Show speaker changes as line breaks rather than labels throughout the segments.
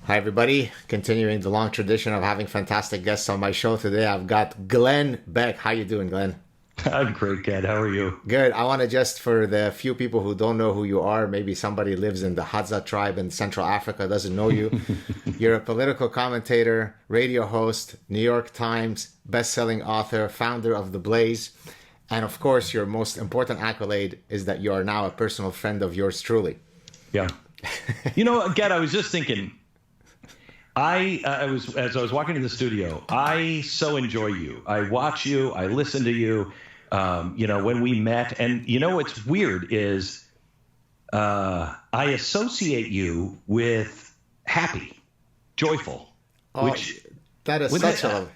Hi, everybody. Continuing the long tradition of having fantastic guests on my show today, I've got Glenn Beck. How you doing, Glenn?
I'm great, Ken. How are you?
Good. I want to just, for the few people who don't know who you are, maybe somebody lives in the Hadza tribe in Central Africa, doesn't know you. You're a political commentator, radio host, New York Times, best-selling author, founder of TheBlaze. And of course, your most important accolade is that you are now a personal friend of yours truly.
Yeah. You know, again, I was just thinking, as I was walking to the studio, I so enjoy you. I watch you. I listen to you. When we met, and what's weird is I associate you with happy, joyful.
That is such a...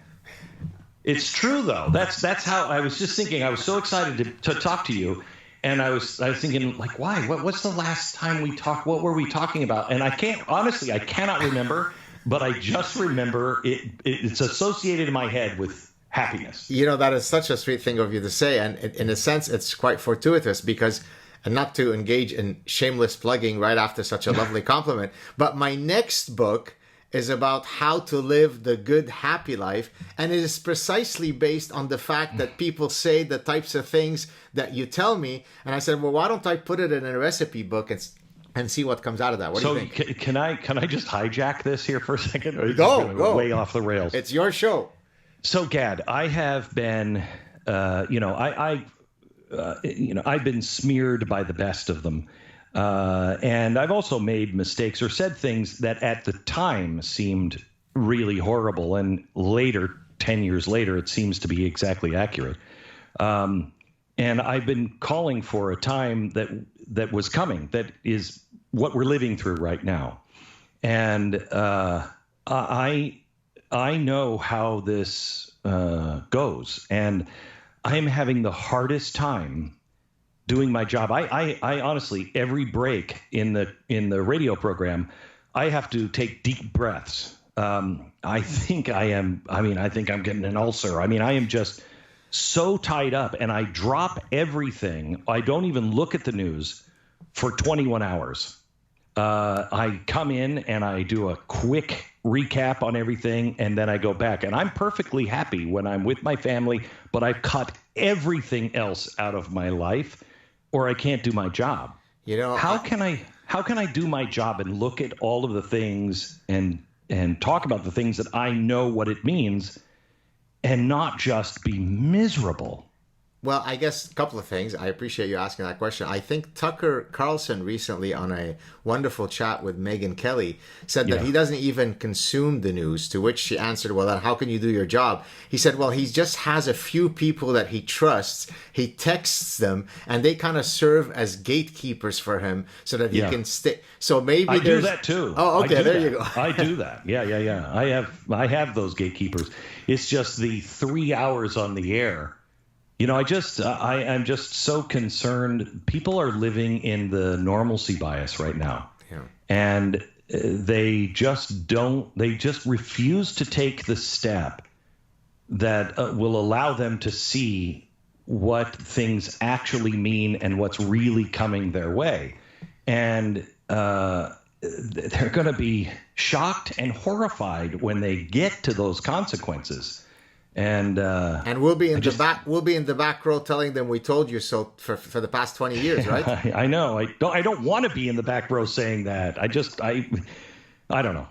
It's true though. That's how I was just thinking. I was so excited to talk to you, and I was thinking, like, why? What's the last time we talked? What were we talking about? And I cannot remember. But I just remember it's associated in my head with happiness.
That is such a sweet thing of you to say. And in a sense, it's quite fortuitous because, and not to engage in shameless plugging right after such a lovely compliment, but my next book is about how to live the good, happy life. And it is precisely based on the fact that people say the types of things that you tell me. And I said, well, why don't I put it in a recipe book and see what comes out of that? What do you think?
Can I just hijack this here for a second? Or
Go.
Way off the rails.
It's your show.
So, Gad, I have been, I've been smeared by the best of them. And I've also made mistakes or said things that at the time seemed really horrible. And later, 10 years later, it seems to be exactly accurate. And I've been calling for a time that was coming, that is what we're living through right now. And I know how this goes, and I'm having the hardest time doing my job. I honestly, every break in the radio program, I have to take deep breaths. I think I'm getting an ulcer. I am just so tied up, and I drop everything. I don't even look at the news for 21 hours. I come in and I do a quick recap on everything, and then I go back. And I'm perfectly happy when I'm with my family, but I've cut everything else out of my life, or I can't do my job. How can I do my job and look at all of the things and talk about the things that I know what it means, and not just be miserable?
Well, I guess a couple of things. I appreciate you asking that question. I think Tucker Carlson recently, on a wonderful chat with Megyn Kelly, said that he doesn't even consume the news, to which she answered, well, then how can you do your job? He said, well, he just has a few people that he trusts. He texts them, and they kind of serve as gatekeepers for him so that he can stay. So maybe
I do that too.
Oh, okay, there you go.
I do that. Yeah. I have those gatekeepers. It's just the 3 hours on the air. I'm just so concerned. People are living in the normalcy bias right now.
Yeah.
And they just refuse to take the step that will allow them to see what things actually mean and what's really coming their way. And they're going to be shocked and horrified when they get to those consequences. And
we'll be in the back row telling them we told you so for the past 20 years, right?
I know. I don't want to be in the back row saying that. I don't know.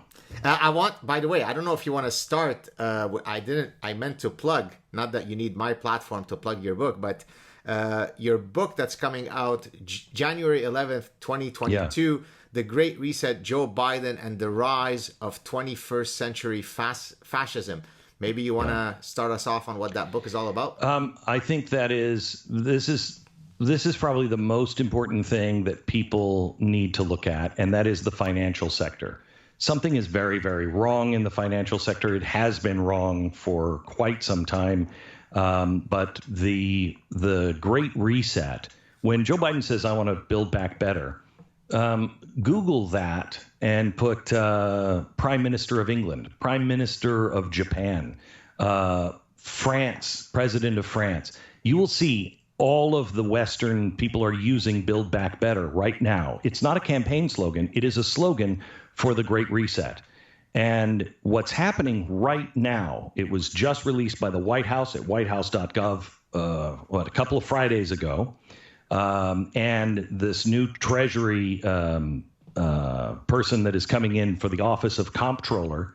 By the way, I don't know if you want to start. I meant to plug, not that you need my platform to plug your book, but your book that's coming out January 11th, 2022, The Great Reset, Joe Biden and the Rise of 21st-Century Fascism. Maybe you want to start us off on what that book is all about?
I think this is probably the most important thing that people need to look at, and that is the financial sector. Something is very, very wrong in the financial sector. It has been wrong for quite some time. But the Great Reset, when Joe Biden says, I want to build back better, Google that and put Prime Minister of England, Prime Minister of Japan, France, President of France. You will see all of the Western people are using Build Back Better right now. It's not a campaign slogan. It is a slogan for the Great Reset. And what's happening right now, it was just released by the White House at whitehouse.gov, a couple of Fridays ago. And this new Treasury person that is coming in for the office of comptroller,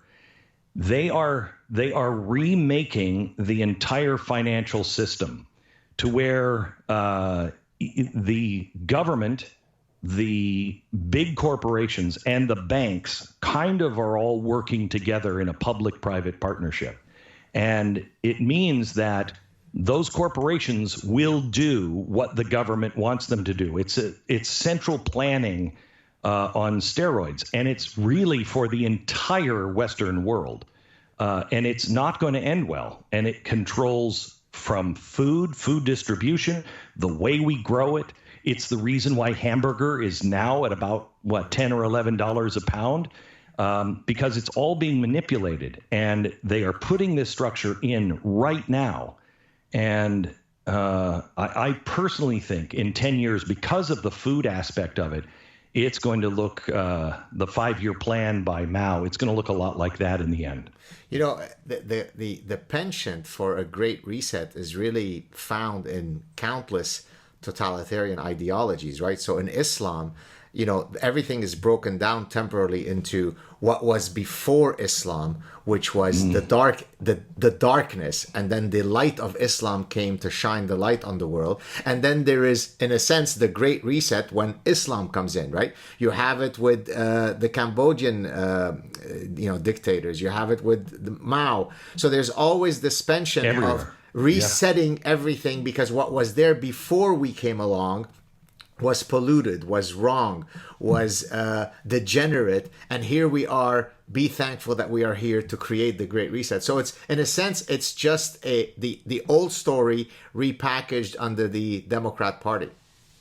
they are remaking the entire financial system to where the government, the big corporations, and the banks kind of are all working together in a public-private partnership. And it means that those corporations will do what the government wants them to do. It's central planning on steroids, and it's really for the entire Western world. And it's not going to end well. And it controls from food distribution, the way we grow it. It's the reason why hamburger is now at about, $10 or $11 a pound, because it's all being manipulated. And they are putting this structure in right now. And I personally think in 10 years, because of the food aspect of it, it's going to look, the 5-year plan by Mao, it's going to look a lot like that in the end.
You know, the penchant for a great reset is really found in countless totalitarian ideologies, right? So in Islam, you know, everything is broken down temporarily into what was before Islam, which was the darkness, and then the light of Islam came to shine the light on the world. And then there is, in a sense, the Great Reset when Islam comes in, right? You have it with the Cambodian, dictators. You have it with the Mao. So there's always this penchant of resetting everything, because what was there before we came along was polluted, was wrong, was degenerate, and here we are. Be thankful that we are here to create the Great Reset. So it's, in a sense, it's just the old story repackaged under the Democrat Party.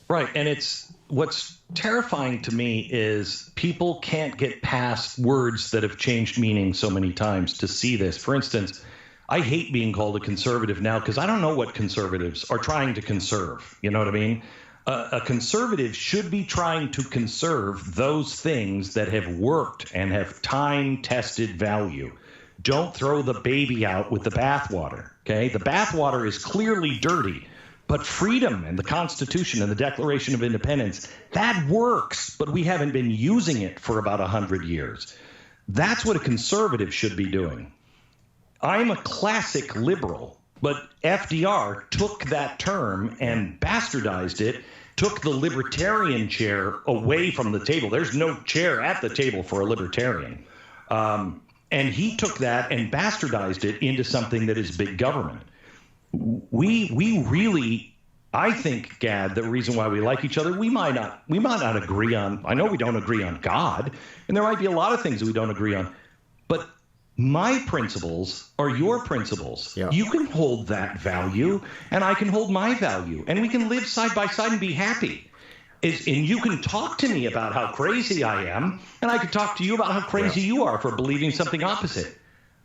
Right, and it's what's terrifying to me is people can't get past words that have changed meaning so many times to see this. For instance, I hate being called a conservative now because I don't know what conservatives are trying to conserve. You know what I mean? A conservative should be trying to conserve those things that have worked and have time-tested value. Don't throw the baby out with the bathwater, okay? The bathwater is clearly dirty, but freedom and the Constitution and the Declaration of Independence, that works, but we haven't been using it for about 100 years. That's what a conservative should be doing. I'm a classic liberal, but FDR took that term and bastardized it, took the libertarian chair away from the table. There's no chair at the table for a libertarian. And he took that and bastardized it into something that is big government. We really, I think, Gad, the reason why we like each other, we might not agree on, I know we don't agree on God, and there might be a lot of things that we don't agree on, but my principles are your principles. Yeah. You can hold that value, and I can hold my value, and we can live side by side and be happy. And you can talk to me about how crazy I am, and I can talk to you about how crazy you are for believing something opposite.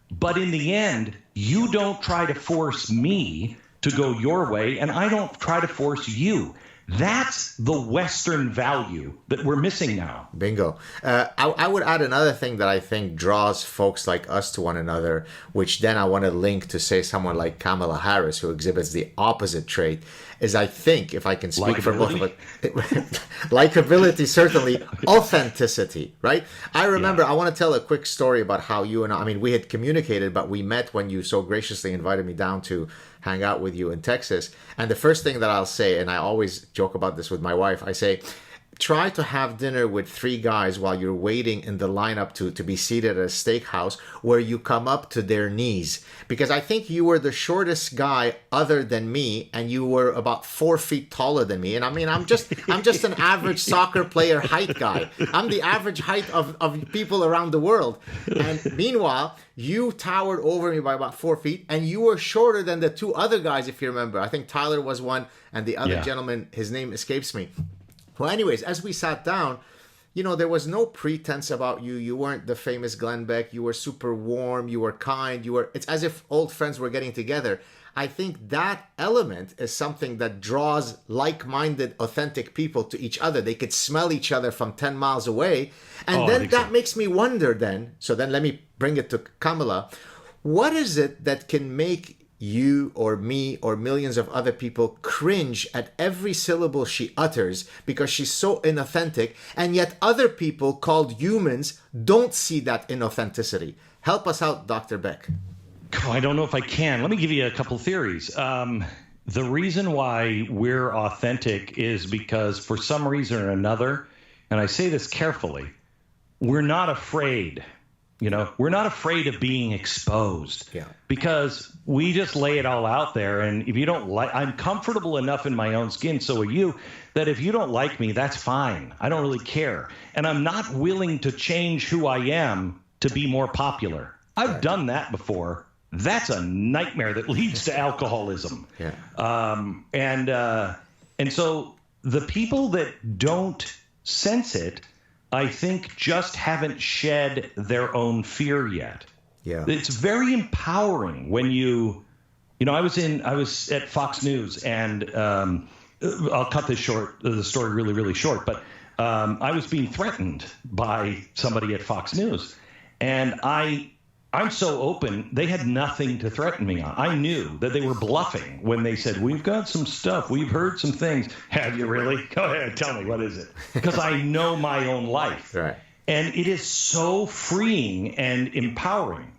But in the end, you don't try to force me to go your way, and I don't try to force you. That's the Western value that we're missing now.
Bingo. I would add another thing that I think draws folks like us to one another, which then I want to link to, say, someone like Kamala Harris, who exhibits the opposite trait, is, I think, if I can speak for both of it, likability, certainly, authenticity, right? I remember, I want to tell a quick story about how you and I mean, we had communicated, but we met when you so graciously invited me down to hang out with you in Texas. And the first thing that I'll say, and I always joke about this with my wife, I say, try to have dinner with 3 guys while you're waiting in the lineup to be seated at a steakhouse where you come up to their knees. Because I think you were the shortest guy other than me, and you were about 4 feet taller than me. And I mean, I'm just an average soccer player height guy. I'm the average height of people around the world. And meanwhile, you towered over me by about 4 feet, and you were shorter than the 2 other guys, if you remember. I think Tyler was one, and the other gentleman, his name escapes me. Well, anyways, as we sat down, you know, there was no pretense about you. You weren't the famous Glenn Beck. You were super warm. You were kind. It's as if old friends were getting together. I think that element is something that draws like-minded, authentic people to each other. They could smell each other from 10 miles away. And then that makes me wonder then, so then let me bring it to Kamala. What is it that can make you or me or millions of other people cringe at every syllable she utters because she's so inauthentic, and yet other people called humans don't see that inauthenticity? Help us out, Dr. Beck.
Oh, I don't know if I can. Let me give you a couple theories. The reason why we're authentic is because for some reason or another, and I say this carefully, we're not afraid. We're not afraid of being exposed because we just lay it all out there. And if you don't like, I'm comfortable enough in my own skin, so are you, that if you don't like me, that's fine. I don't really care. And I'm not willing to change who I am to be more popular. I've done that before. That's a nightmare that leads to alcoholism. And so the people that don't sense it, I think, just haven't shed their own fear yet. It's very empowering when I was at Fox News, and I'll cut the story really, really short, but I was being threatened by somebody at Fox News, and I'm so open, they had nothing to threaten me on. I knew that they were bluffing when they said, we've got some stuff, we've heard some things. Have you really? Go ahead, tell me, what is it? Because I know my own life.
Right.
And it is so freeing and empowering.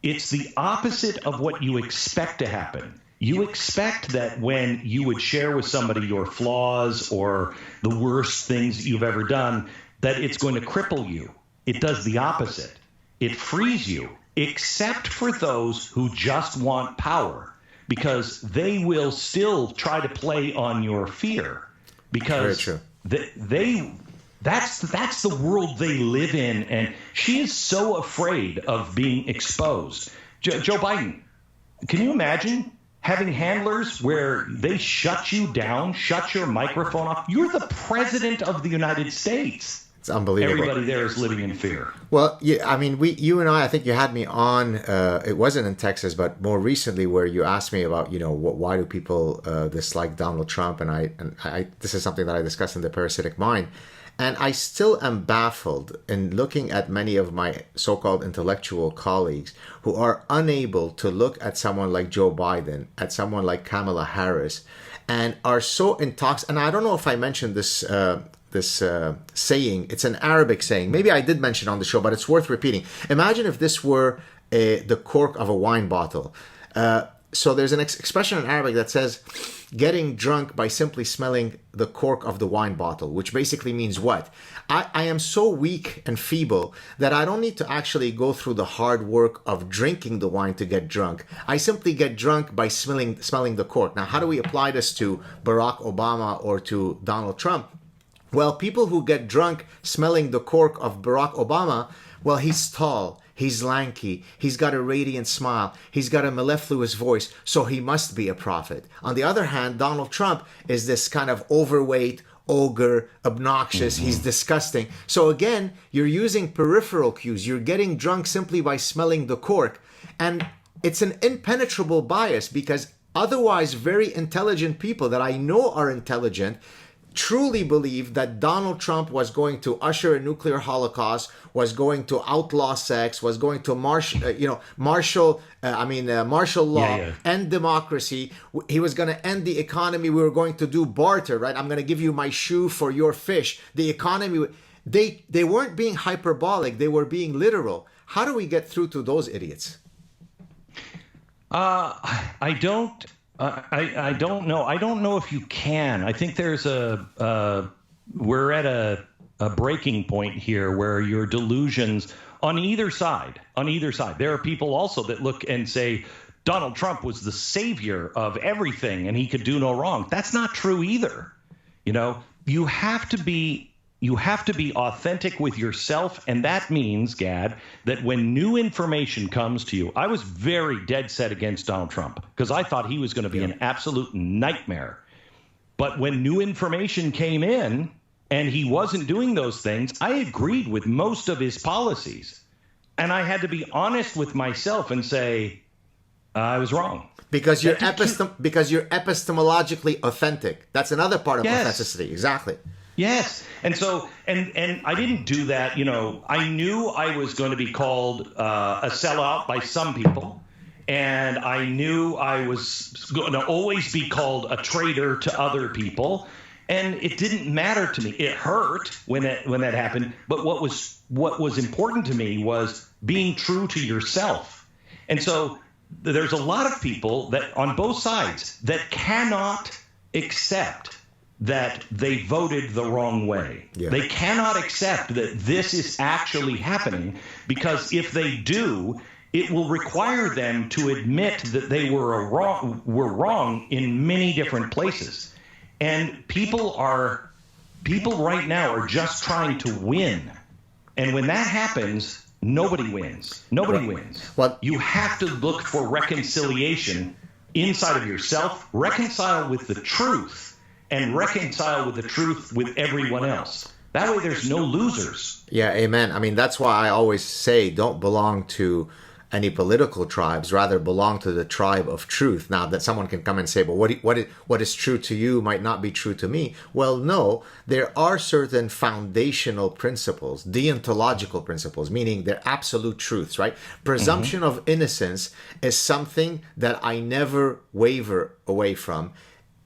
It's the opposite of what you expect to happen. You expect that when you would share with somebody your flaws or the worst things that you've ever done, that it's going to cripple you. It does the opposite. It frees you. Except for those who just want power, because they will still try to play on your fear, because that's the world they live in. And she is so afraid of being exposed. Joe Biden, can you imagine having handlers where they shut you down, shut your microphone off? You're the president of the United States.
It's unbelievable.
Everybody there is living in fear.
Well, I mean, you and I think you had me on, it wasn't in Texas, but more recently, where you asked me about, why do people dislike Donald Trump? And I this is something that I discussed in The Parasitic Mind. And I still am baffled in looking at many of my so-called intellectual colleagues who are unable to look at someone like Joe Biden, at someone like Kamala Harris, and are so intoxicated. And I don't know if I mentioned this saying. It's an Arabic saying. Maybe I did mention it on the show, but it's worth repeating. Imagine if this were the cork of a wine bottle. So there's an expression in Arabic that says, getting drunk by simply smelling the cork of the wine bottle, which basically means what? I am so weak and feeble that I don't need to actually go through the hard work of drinking the wine to get drunk. I simply get drunk by smelling the cork. Now, how do we apply this to Barack Obama or to Donald Trump? Well, people who get drunk smelling the cork of Barack Obama, well, he's tall, he's lanky, he's got a radiant smile, he's got a mellifluous voice, so he must be a prophet. On the other hand, Donald Trump is this kind of overweight, ogre, obnoxious, he's disgusting. So again, you're using peripheral cues. You're getting drunk simply by smelling the cork. And it's an impenetrable bias, because otherwise very intelligent people that I know are intelligent truly believe that Donald Trump was going to usher a nuclear holocaust, was going to outlaw sex, was going to martial law, end democracy. He was going to end the economy. We were going to do barter, right? I'm going to give you my shoe for your fish. The economy, they weren't being hyperbolic. They were being literal. How do we get through to those idiots?
I don't know. I don't know if you can. I think there's we're at a breaking point here where your delusions on either side. There are people also that look and say Donald Trump was the savior of everything and he could do no wrong. That's not true either. You have to be authentic with yourself, and that means, Gad, that when new information comes to you, I was very dead set against Donald Trump because I thought he was going to be an absolute nightmare. But when new information came in and he wasn't doing those things, I agreed with most of his policies. And I had to be honest with myself and say, I was wrong.
Because you're epistemologically authentic. That's another part of authenticity. Exactly.
Yes. And so, and I didn't do that. I knew I was going to be called a sellout by some people. And I knew I was going to always be called a traitor to other people. And it didn't matter to me. It hurt when that happened. But what was important to me was being true to yourself. And so there's a lot of people that on both sides that cannot accept that they voted the wrong way. Yeah. They cannot accept that this is actually happening, because if they do, it will require them to admit that they were wrong in many different places. And people right now are just trying to win. And when that happens, nobody wins. Nobody wins. Well, you have to look for reconciliation inside of yourself, reconcile with the truth, and reconcile with the truth with everyone else. That way there's no losers.
Yeah, amen. I mean, that's why I always say don't belong to any political tribes, rather belong to the tribe of truth. Now, that someone can come and say, but what is true to you might not be true to me. Well, no, there are certain foundational principles, deontological principles, meaning they're absolute truths, right? Presumption of innocence is something that I never waver away from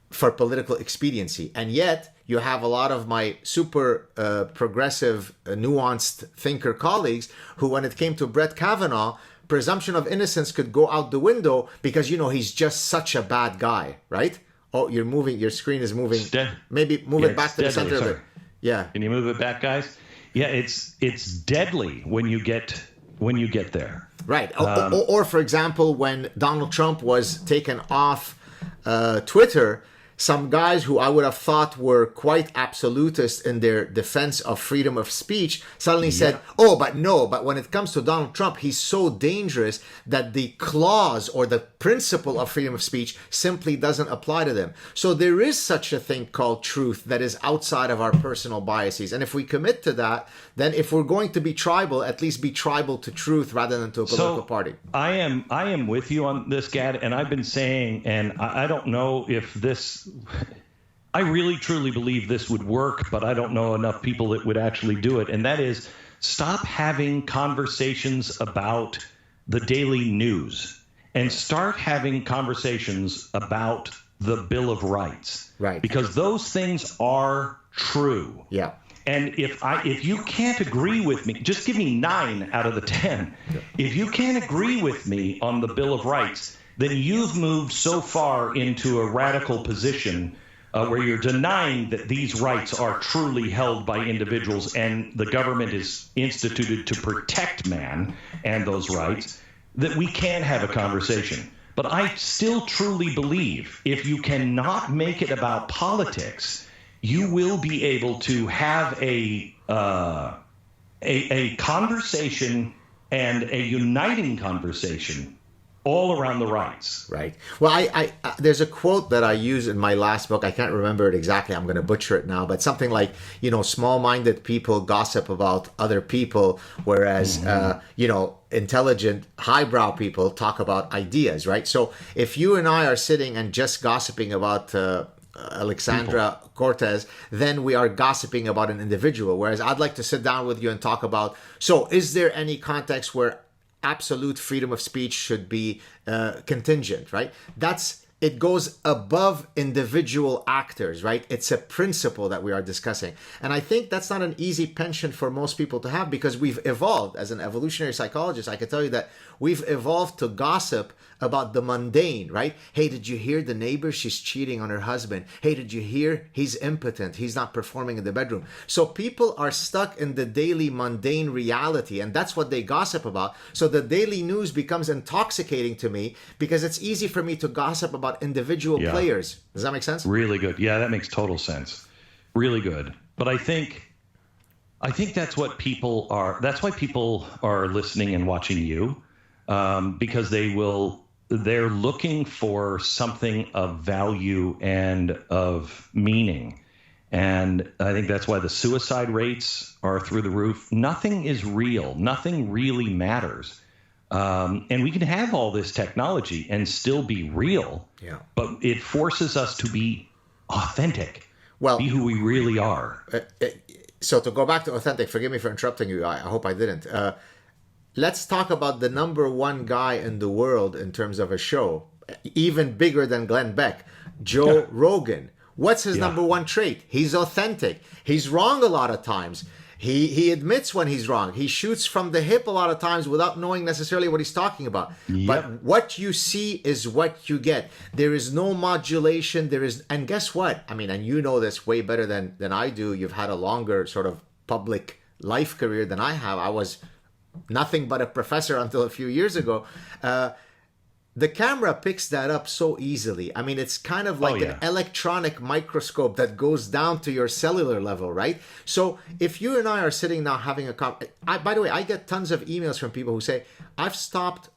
for political expediency. And yet, you have a lot of my super progressive, nuanced thinker colleagues who, when it came to Brett Kavanaugh, presumption of innocence could go out the window because, he's just such a bad guy, right? Oh, you're moving. Your screen is moving. Maybe move it back to the center of it. Yeah.
Can you move it back, guys? Yeah, it's deadly when you get there.
Right. Or for example, when Donald Trump was taken off Twitter, some guys who I would have thought were quite absolutist in their defense of freedom of speech suddenly said, but when it comes to Donald Trump, he's so dangerous that the clause or the principle of freedom of speech simply doesn't apply to them. So there is such a thing called truth that is outside of our personal biases. And if we commit to that, then if we're going to be tribal, at least be tribal to truth rather than to a political party.
I am with you on this, Gad, and I've been saying, and I don't know if this... I really truly believe this would work, but I don't know enough people that would actually do it. And that is, stop having conversations about the daily news and start having conversations about the Bill of Rights.
Right.
Because those things are true.
Yeah.
And if you can't agree with me, just give me 9 out of the 10. Yeah. If you can't agree with me on the Bill of Rights, then you've moved so far into a radical position where you're denying that these rights are truly held by individuals and the government is instituted to protect man and those rights, that we can't have a conversation. But I still truly believe if you cannot make it about politics, you will be able to have a conversation and a uniting conversation all around the rights.
Right. Well, I there's a quote that I use in my last book. I can't remember it exactly. I'm going to butcher it now, but something like, small-minded people gossip about other people, whereas, intelligent, highbrow people talk about ideas, right? So if you and I are sitting and just gossiping about Alexandra Cortez, then we are gossiping about an individual. Whereas I'd like to sit down with you and talk about, so is there any context where absolute freedom of speech should be contingent, right? It goes above individual actors, right? It's a principle that we are discussing. And I think that's not an easy penchant for most people to have, because we've evolved. As an evolutionary psychologist, I can tell you that we've evolved to gossip about the mundane, right? Hey, did you hear the neighbor? She's cheating on her husband. Hey, did you hear? He's impotent. He's not performing in the bedroom. So people are stuck in the daily mundane reality, and that's what they gossip about. So the daily news becomes intoxicating to me because it's easy for me to gossip about individual players. Does that make sense?
Really good. Yeah, that makes total sense. Really good. But I think that's what people are. That's why people are listening and watching you, because they're looking for something of value and of meaning. And I think that's why the suicide rates are through the roof. Nothing is real. Nothing really matters. And we can have all this technology and still be real, but it forces us to be authentic, be who we really are.
So to go back to authentic, forgive me for interrupting you. I hope I didn't. Let's talk about the number one guy in the world in terms of a show, even bigger than Glenn Beck, Joe Rogan. What's his number one trait? He's authentic. He's wrong a lot of times. He admits when he's wrong. He shoots from the hip a lot of times without knowing necessarily what he's talking about. But what you see is what you get. There is no modulation. And guess what? I mean, and you know this way better than I do. You've had a longer sort of public life career than I have. I was nothing but a professor until a few years ago. The camera picks that up so easily. I mean, it's kind of like an electronic microscope that goes down to your cellular level, right? So if you and I are sitting now having by the way, I get tons of emails from people who say, I've stopped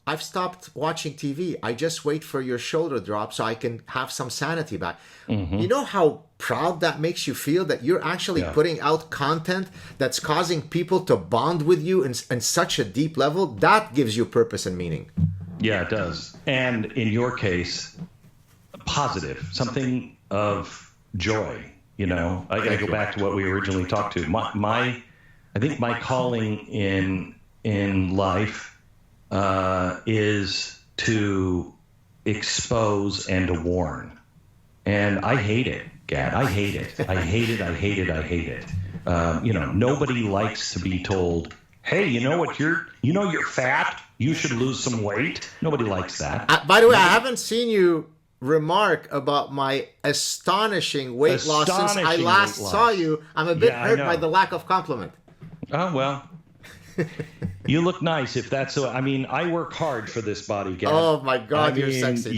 watching TV. I just wait for your shoulder drop so I can have some sanity back. Mm-hmm. You know how proud that makes you feel that you're actually putting out content that's causing people to bond with you in such a deep level? That gives you purpose and meaning.
Yeah, it does. And in your case, positive, something of joy. You know, I got to go back to what we originally talked to. I think my calling in life is to expose and to warn. And I hate it, Gad. I hate it. I hate it. I hate it. I hate it. Nobody likes to be told, hey, you're fat. You should lose some weight. Nobody likes that.
By the way, I haven't seen you remark about my astonishing weight loss since I last saw you. I'm a bit hurt by the lack of compliment.
Oh, well. You look nice if that's so. I mean, I work hard for this body, Gad.
Oh, my God, you're sexy.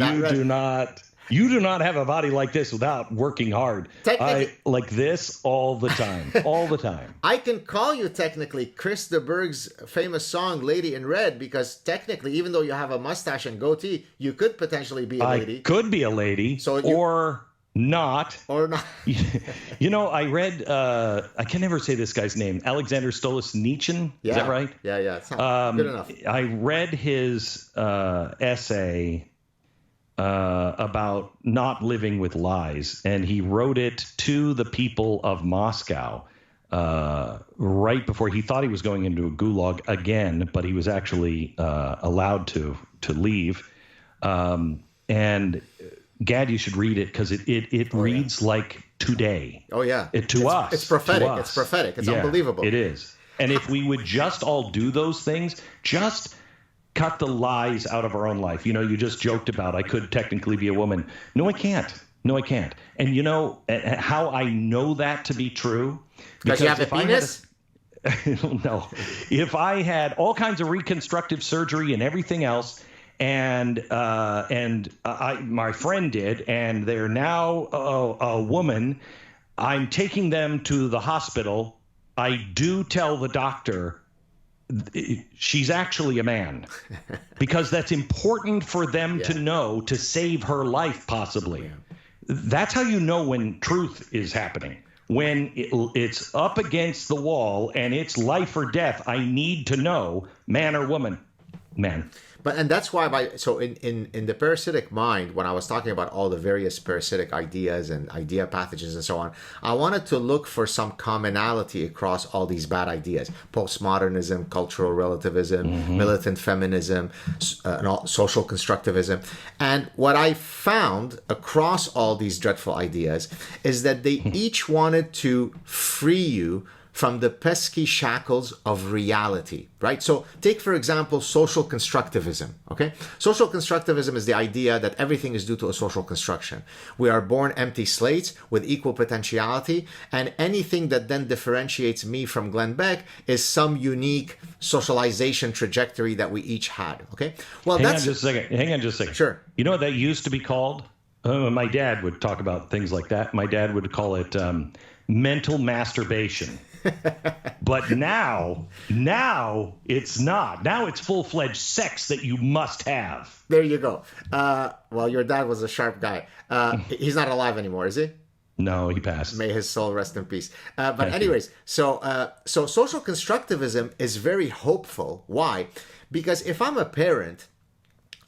You do not have a body like this without working hard. I like this all the time, all the time.
I can call you technically Chris de Burgh's famous song Lady in Red, because technically, even though you have a mustache and goatee, you could potentially be a lady.
I could be a lady or not.
Or not.
I read, I can never say this guy's name, Alexander Stolitsyn. Is that right?
Yeah. It's not good enough.
I read his essay about not living with lies, and he wrote it to the people of Moscow right before he thought he was going into a gulag again, but he was actually allowed to leave. And Gad, you should read it because it reads like today.
Oh yeah,
it's
prophetic. It's prophetic. It's unbelievable.
It is. And if we would just all do those things, just cut the lies out of our own life. You just joked about I could technically be a woman. No, I can't. And how I know that to be true?
Because you have a penis?
No. If I had all kinds of reconstructive surgery and everything else, and my friend did, and they're now a woman, I'm taking them to the hospital. I do tell the doctor she's actually a man, because that's important for them to know, to save her life possibly. That's how you know when truth is happening. When it's up against the wall and it's life or death, I need to know, man or woman. Man.
And that's why in the parasitic mind, when I was talking about all the various parasitic ideas and idea pathogens and so on, I wanted to look for some commonality across all these bad ideas: postmodernism, cultural relativism, militant feminism, social constructivism. And what I found across all these dreadful ideas is that they each wanted to free you from the pesky shackles of reality, right? So take, for example, social constructivism, okay? Social constructivism is the idea that everything is due to a social construction. We are born empty slates with equal potentiality, and anything that then differentiates me from Glenn Beck is some unique socialization trajectory that we each had, okay? Well,
Hang on just a second.
Sure.
You know what that used to be called? My dad would talk about things like that. My dad would call it mental masturbation. But now it's not. Now it's full-fledged sex that you must have.
There you go. Well, your dad was a sharp guy. He's not alive anymore, is he?
No, he passed.
May his soul rest in peace. But anyways, so social constructivism is very hopeful. Why? Because if I'm a parent,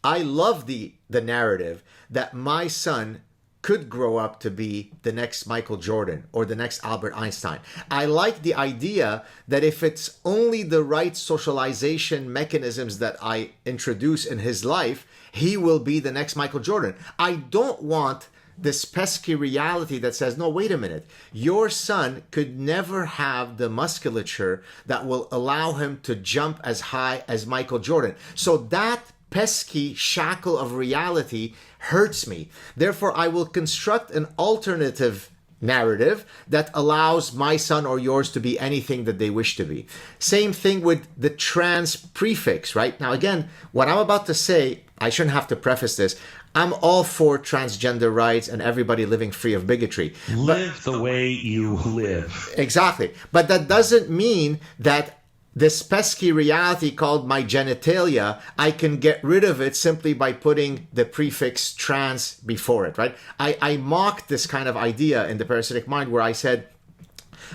I love the narrative that my son could grow up to be the next Michael Jordan or the next Albert Einstein. I like the idea that if it's only the right socialization mechanisms that I introduce in his life, he will be the next Michael Jordan. I don't want this pesky reality that says, no, wait a minute, your son could never have the musculature that will allow him to jump as high as Michael Jordan. So that pesky shackle of reality hurts me. Therefore, I will construct an alternative narrative that allows my son or yours to be anything that they wish to be. Same thing with the trans prefix, right? Now, again, what I'm about to say, I shouldn't have to preface this. I'm all for transgender rights and everybody living free of bigotry.
Live the way you live.
Exactly. But that doesn't mean that this pesky reality called my genitalia, I can get rid of it simply by putting the prefix trans before it, right? I mocked this kind of idea in the parasitic mind where I said,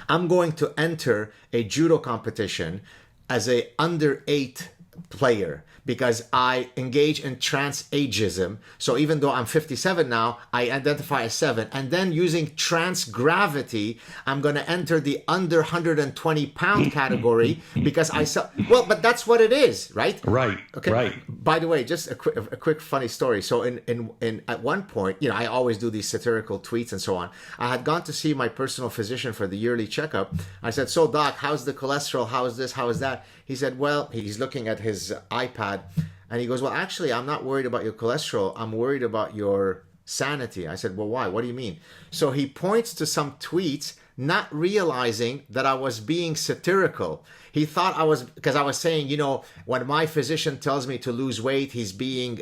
I'm going to enter a judo competition as a under 8 player because I engage in trans ageism. So even though I'm 57 now, I identify as 7. And then using trans gravity, I'm going to enter the under 120 pound category because I saw, well, but that's what it is, right?
Right.
Okay.
Right.
By the way, just a quick funny story. So in at one point, you know, I always do these satirical tweets and so on. I had gone to see my personal physician for the yearly checkup. I said, so doc, how's the cholesterol? How is this? How is that? He said, well, he's looking at his iPad and he goes, well, actually, I'm not worried about your cholesterol. I'm worried about your sanity. I said, well, why? What do you mean? So he points to some tweets, not realizing that I was being satirical. He thought I was, because I was saying, you know, when my physician tells me to lose weight, he's being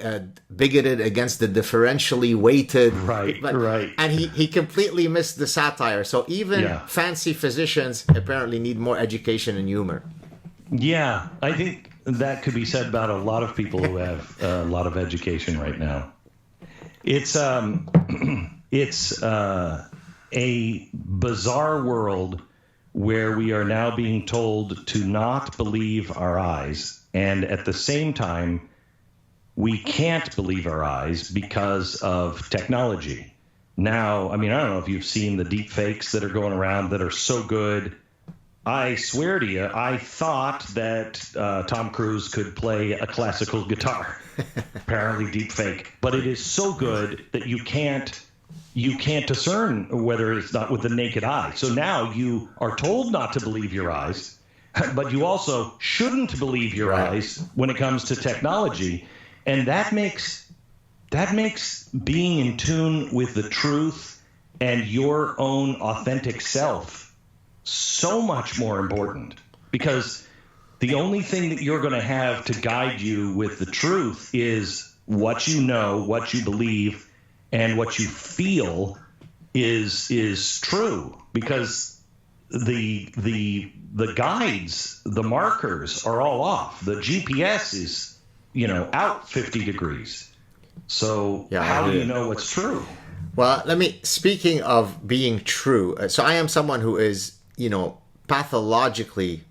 bigoted against the differentially weighted.
Right,
but,
right.
And he completely missed the satire. So even fancy physicians apparently need more education and humor.
Yeah, I think that could be said about a lot of people who have a lot of education right now. It's a bizarre world where we are now being told to not believe our eyes, and at the same time, we can't believe our eyes because of technology. Now, I mean, I don't know if you've seen the deep fakes that are going around that are so good. I swear to you, I thought that Tom Cruise could play a classical guitar. Apparently deep fake. But it is so good that you can't discern whether it's not with the naked eye. So now you are told not to believe your eyes, but you also shouldn't believe your eyes when it comes to technology. And that makes being in tune with the truth and your own authentic self so much more important, because the only thing that you're going to have to guide you with the truth is what you know, what you believe, and what you feel is true, because the guides, the markers are all off. The GPS is, you know, out 50 degrees. So how do you know what's true?
Well, speaking of being true, so I am someone who is, you know, pathologically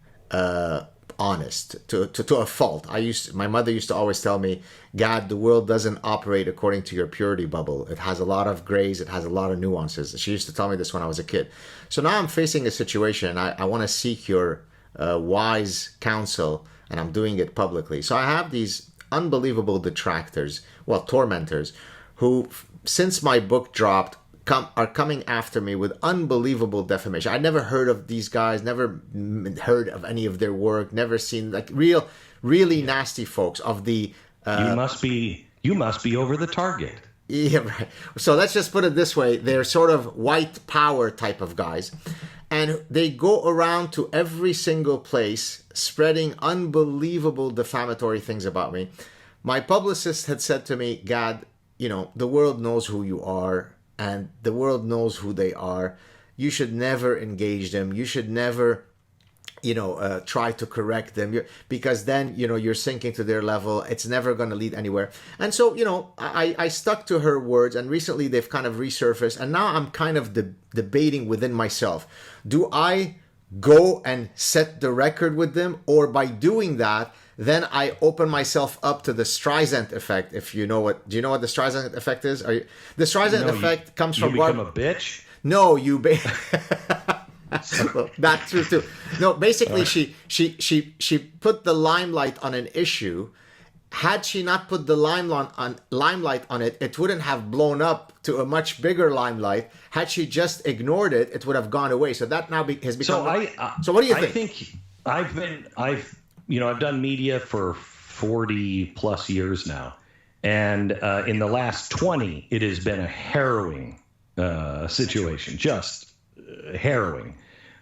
honest to a fault. My mother used to always tell me, God, the world doesn't operate according to your purity bubble. It has a lot of grays. It has a lot of nuances. She used to tell me this when I was a kid. So now I'm facing a situation and I want to seek your wise counsel, and I'm doing it publicly. So I have these unbelievable detractors, well, tormentors, who, since my book dropped, are coming after me with unbelievable defamation. I never heard of these guys, never heard of any of their work, never seen, like, really nasty folks of the...
You must be over the target.
Yeah, right. So let's just put it this way. They're sort of white power type of guys. And they go around to every single place spreading unbelievable defamatory things about me. My publicist had said to me, God, you know, the world knows who you are, and the world knows who they are. You should never engage them. You should never try to correct them, because then, you're sinking to their level. It's never going to lead anywhere. And so, I stuck to her words, and recently they've kind of resurfaced. And now I'm kind of debating within myself. Do I go and set the record with them? Or by doing that, then I open myself up to the Streisand effect. If do you know what the Streisand effect is? The Streisand effect comes from...
You become a bitch?
No, that's true too. No, basically, she put the limelight on an issue. Had she not put the limelight on it, it wouldn't have blown up to a much bigger limelight. Had she just ignored it, it would have gone away. So that now has become. So what do you think?
I think I've done media for 40 plus years now, and in the last 20, it has been a harrowing situation, just harrowing.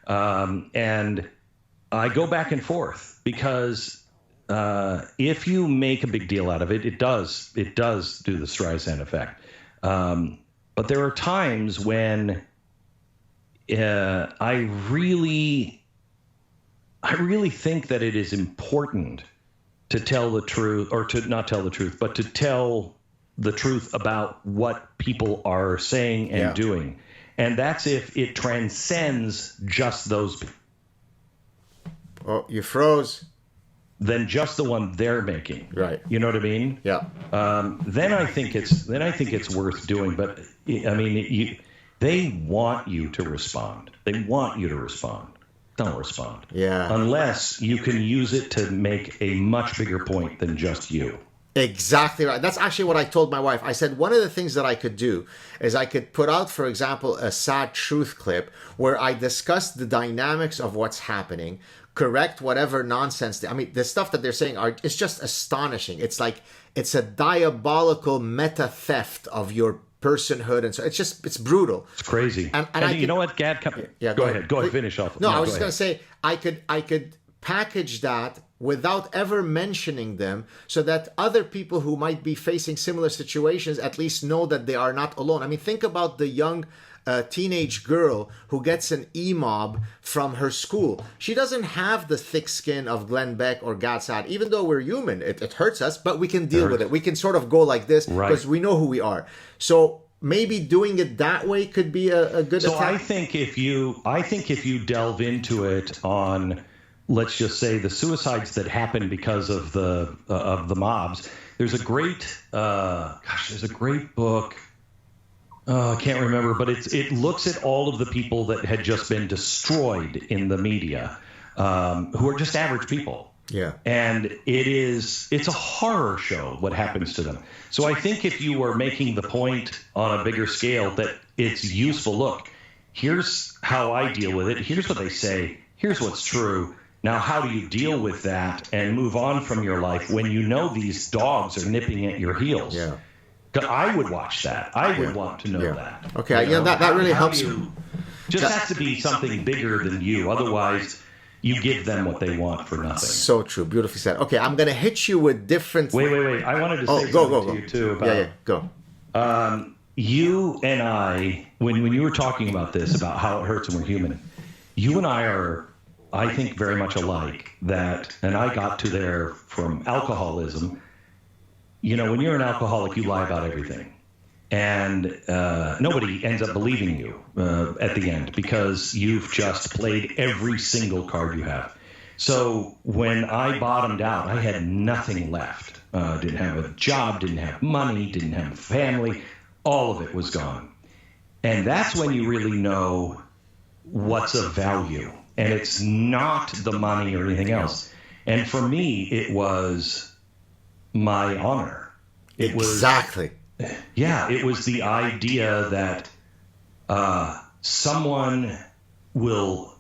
And I go back and forth because if you make a big deal out of it, it does do the Streisand effect. But there are times when I really think that it is important to tell the truth, or to not tell the truth, but to tell the truth about what people are saying and doing. And that's if it transcends just those people.
Oh, you froze.
Than just the one they're making.
Right.
You know what I mean?
Yeah.
Then I think it's worth doing. But I mean, they want you to respond. They want you to respond. Don't respond.
Yeah.
Unless you can use it to make a much bigger point than just you.
Exactly right. That's actually what I told my wife. I said one of the things that I could do is I could put out, for example, a Saad truth clip where I discuss the dynamics of what's happening, correct whatever nonsense. I mean, the stuff that they're saying it's just astonishing. It's like it's a diabolical meta theft of your personhood, and so it's brutal.
It's crazy. And you know what, Gad? Go ahead. Go ahead. Finish off.
No, I was just going to say I could package that without ever mentioning them, so that other people who might be facing similar situations at least know that they are not alone. I mean, think about the young teenage girl who gets an e-mob from her school. She doesn't have the thick skin of Glenn Beck or Gad Saad. Even though we're human, it hurts us, but we can deal with it. We can sort of go like this because we know who we are. So maybe doing it that way could be a good attack.
I think if you delve into it on, let's just say, the suicides that happened because of the mobs, there's a great book. I can't remember, but it looks at all of the people that had just been destroyed in the media, who are just average people.
Yeah.
And it's a horror show what happens to them. So I think if you were making the point on a bigger scale that it's useful, look, here's how I deal with it. Here's what they say. Here's what's true. Now, how do you deal with that and move on from your life when you know these dogs are nipping at your heels?
Yeah.
I would watch that. I would want to know that.
Okay, that really helps.
Just has to be something bigger than you. Otherwise, you give them what they want for nothing.
So true. Beautifully said. Okay, I'm going to hit you with different...
Wait. I wanted to say something to you, too. About,
go.
You and I, when you were talking about this, about how it hurts when we're human, you and I are, I think, very much alike. And I got to there from alcoholism. You know, when you're an alcoholic, you lie about everything. And nobody ends up believing you at the end because you've just played every single card you have. So when I bottomed out, I had nothing left. Didn't have a job, didn't have money, didn't have a family. All of it was gone. And that's when you really know what's of value. And it's not the money or anything else. And for me, it was my honor.
Exactly.
It was the idea that someone will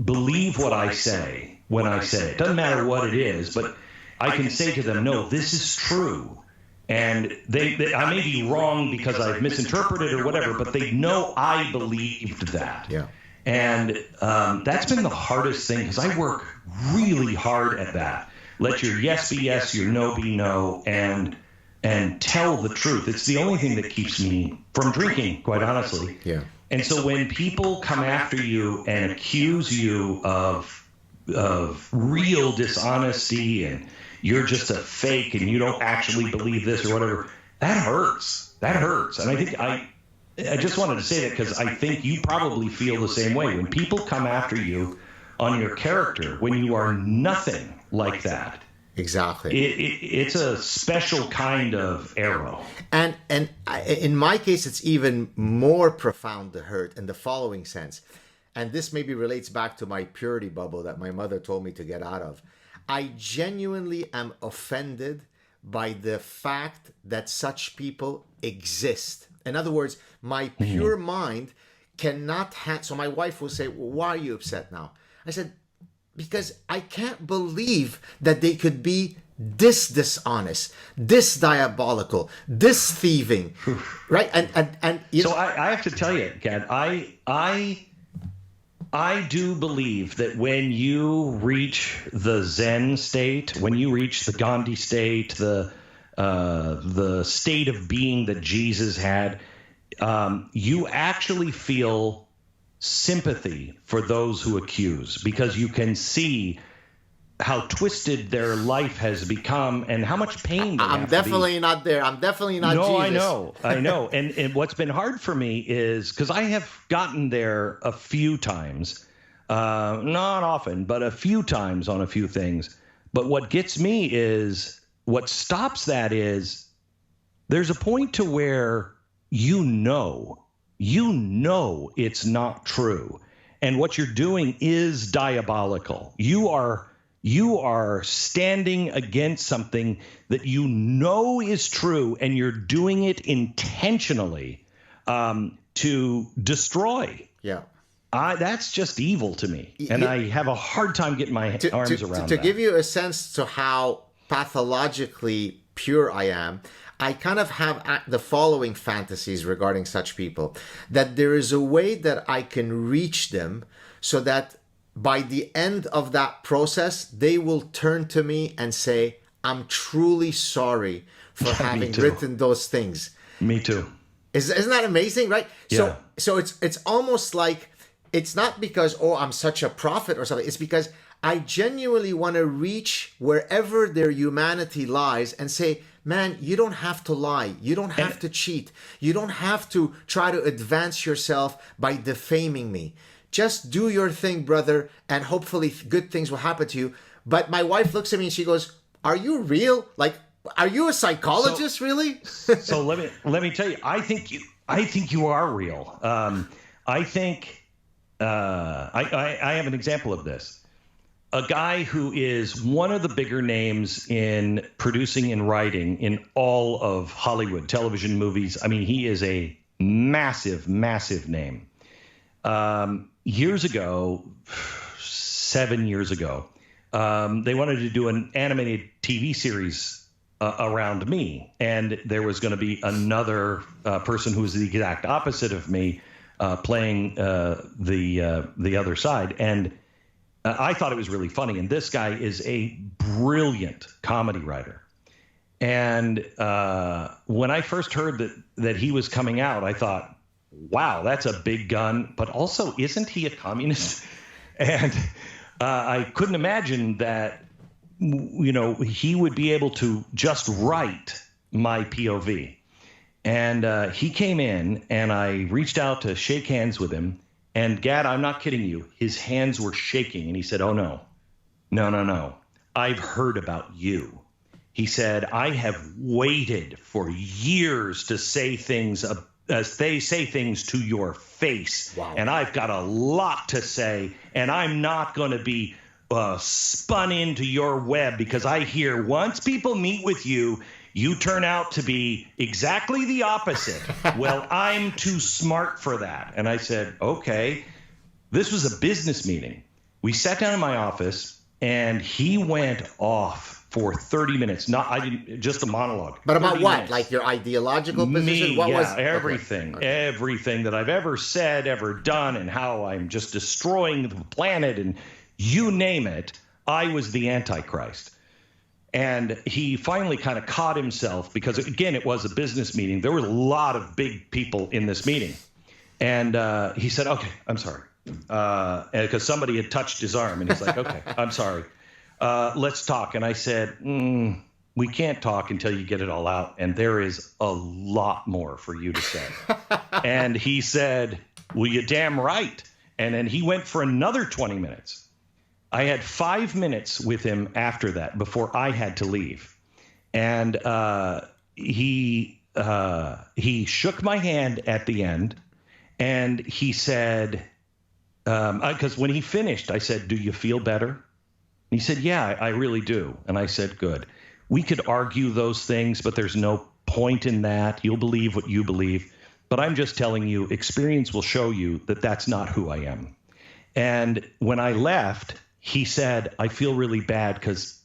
believe what I say when I say it. Doesn't matter what it is, but I can say to them, no, this is true. And I may be wrong because I've misinterpreted or whatever, but they know I believed that.
Yeah.
And that's been the hardest thing because I work really hard at that. Let your yes be yes, your no be no, and tell the truth. It's the only thing that keeps me from drinking, quite honestly.
Yeah.
And so when people come after you and accuse you of real dishonesty and you're just a fake and you don't actually believe this or whatever, that hurts. That hurts. And I think I just wanted to say that because I think you probably feel the same way. When people come after you on your character, when you are nothing like that,
exactly,
it's a special kind of arrow.
And in my case, it's even more profound to hurt in the following sense. And this maybe relates back to my purity bubble that my mother told me to get out of. I genuinely am offended by the fact that such people exist. In other words, my pure mind cannot so my wife will say, well, why are you upset now? I said, because I can't believe that they could be this dishonest, this diabolical, this thieving, right? And
so I have to tell you, Gad, I do believe that when you reach the Zen state, when you reach the Gandhi state, the state of being that Jesus had, you actually feel sympathy for those who accuse, because you can see how twisted their life has become and how much pain they
I'm definitely not there. I'm definitely not Jesus.
I know. And what's been hard for me is because I have gotten there a few times, not often, but a few times on a few things. But what gets me is, what stops that is there's a point to where you know it's not true. And what you're doing is diabolical. You are standing against something that you know is true, and you're doing it intentionally to destroy.
Yeah.
That's just evil to me. And I have a hard time getting my arms around that.
To give you a sense to how pathologically pure I am, I kind of have the following fantasies regarding such people. That there is a way that I can reach them so that by the end of that process, they will turn to me and say, I'm truly sorry for having written those things.
Me too.
Isn't that amazing, right?
Yeah.
So it's almost like, it's not because, oh, I'm such a prophet or something. It's because I genuinely want to reach wherever their humanity lies and say, man, you don't have to lie. You don't have to cheat. You don't have to try to advance yourself by defaming me. Just do your thing, brother, and hopefully good things will happen to you. But my wife looks at me and she goes, are you real? Like, are you a psychologist, really?
So let me tell you, I think you are real. I think I have an example of this. A guy who is one of the bigger names in producing and writing in all of Hollywood, television, movies. I mean, he is a massive, massive name. Years ago, 7 years ago, they wanted to do an animated TV series around me. And there was going to be another person who was the exact opposite of me playing the other side. And I thought it was really funny. And this guy is a brilliant comedy writer. And when I first heard that he was coming out, I thought, wow, that's a big gun. But also, isn't he a communist? And I couldn't imagine that, he would be able to just write my POV. And he came in, and I reached out to shake hands with him. And Gad, I'm not kidding you, his hands were shaking. And he said, oh, no. I've heard about you. He said, I have waited for years to say things they say things to your face. Wow. And I've got a lot to say, and I'm not going to be spun into your web, because I hear once people meet with you, you turn out to be exactly the opposite. Well, I'm too smart for that. And I said, okay. This was a business meeting. We sat down in my office, and he went off for 30 minutes. Just a monologue.
But about what? Minutes. Like your ideological position?
Everything. Okay. Everything that I've ever said, ever done, and how I'm just destroying the planet, and you name it. I was the Antichrist. And he finally kind of caught himself, because, again, it was a business meeting. There were a lot of big people in this meeting. And he said, okay, I'm sorry. because somebody had touched his arm, and he's like, okay, I'm sorry. Let's talk. And I said, we can't talk until you get it all out. And there is a lot more for you to say. And he said, well, you're damn right. And then he went for another 20 minutes. I had 5 minutes with him after that before I had to leave. And he shook my hand at the end, and he said, because when he finished, I said, do you feel better? And he said, yeah, I really do. And I said, good. We could argue those things, but there's no point in that. You'll believe what you believe. But I'm just telling you, experience will show you that that's not who I am. And when I left, he said, I feel really bad because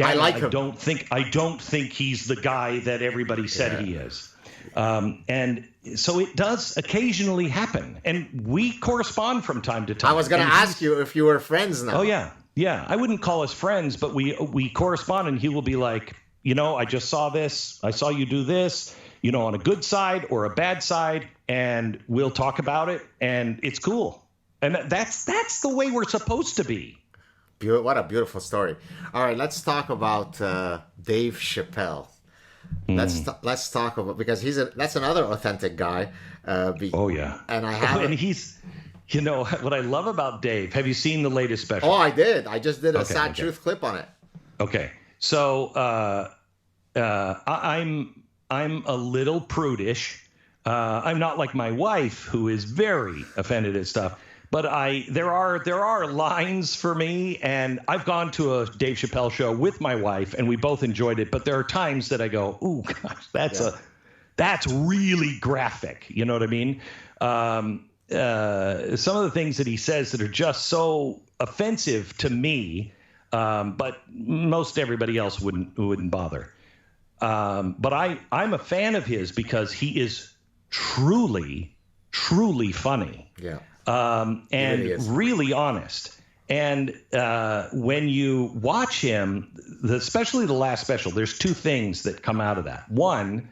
I don't think he's the guy that everybody said he is. And so it does occasionally happen. And we correspond from time to time.
I was going to ask you if you were friends now.
Oh, yeah. Yeah. I wouldn't call us friends, but we correspond, and he will be like, I just saw this. I saw you do this, on a good side or a bad side, and we'll talk about it, and it's cool. And that's the way we're supposed to be.
What a beautiful story. All right, let's talk about Dave Chappelle. Let's talk about, because that's another authentic guy.
Oh yeah, and he's, what I love about Dave. Have you seen the latest special?
Oh, I did. I just did a Sad Truth clip on it.
Okay, so I'm a little prudish. I'm not like my wife, who is very offended at stuff. But there are lines for me, and I've gone to a Dave Chappelle show with my wife, and we both enjoyed it. But there are times that I go, "Ooh, gosh, that's really graphic." You know what I mean? Some of the things that he says that are just so offensive to me, but most everybody else wouldn't bother. But I'm a fan of his because he is truly, truly funny.
Yeah.
And really honest. And when you watch him, especially the last special, there's two things that come out of that. One,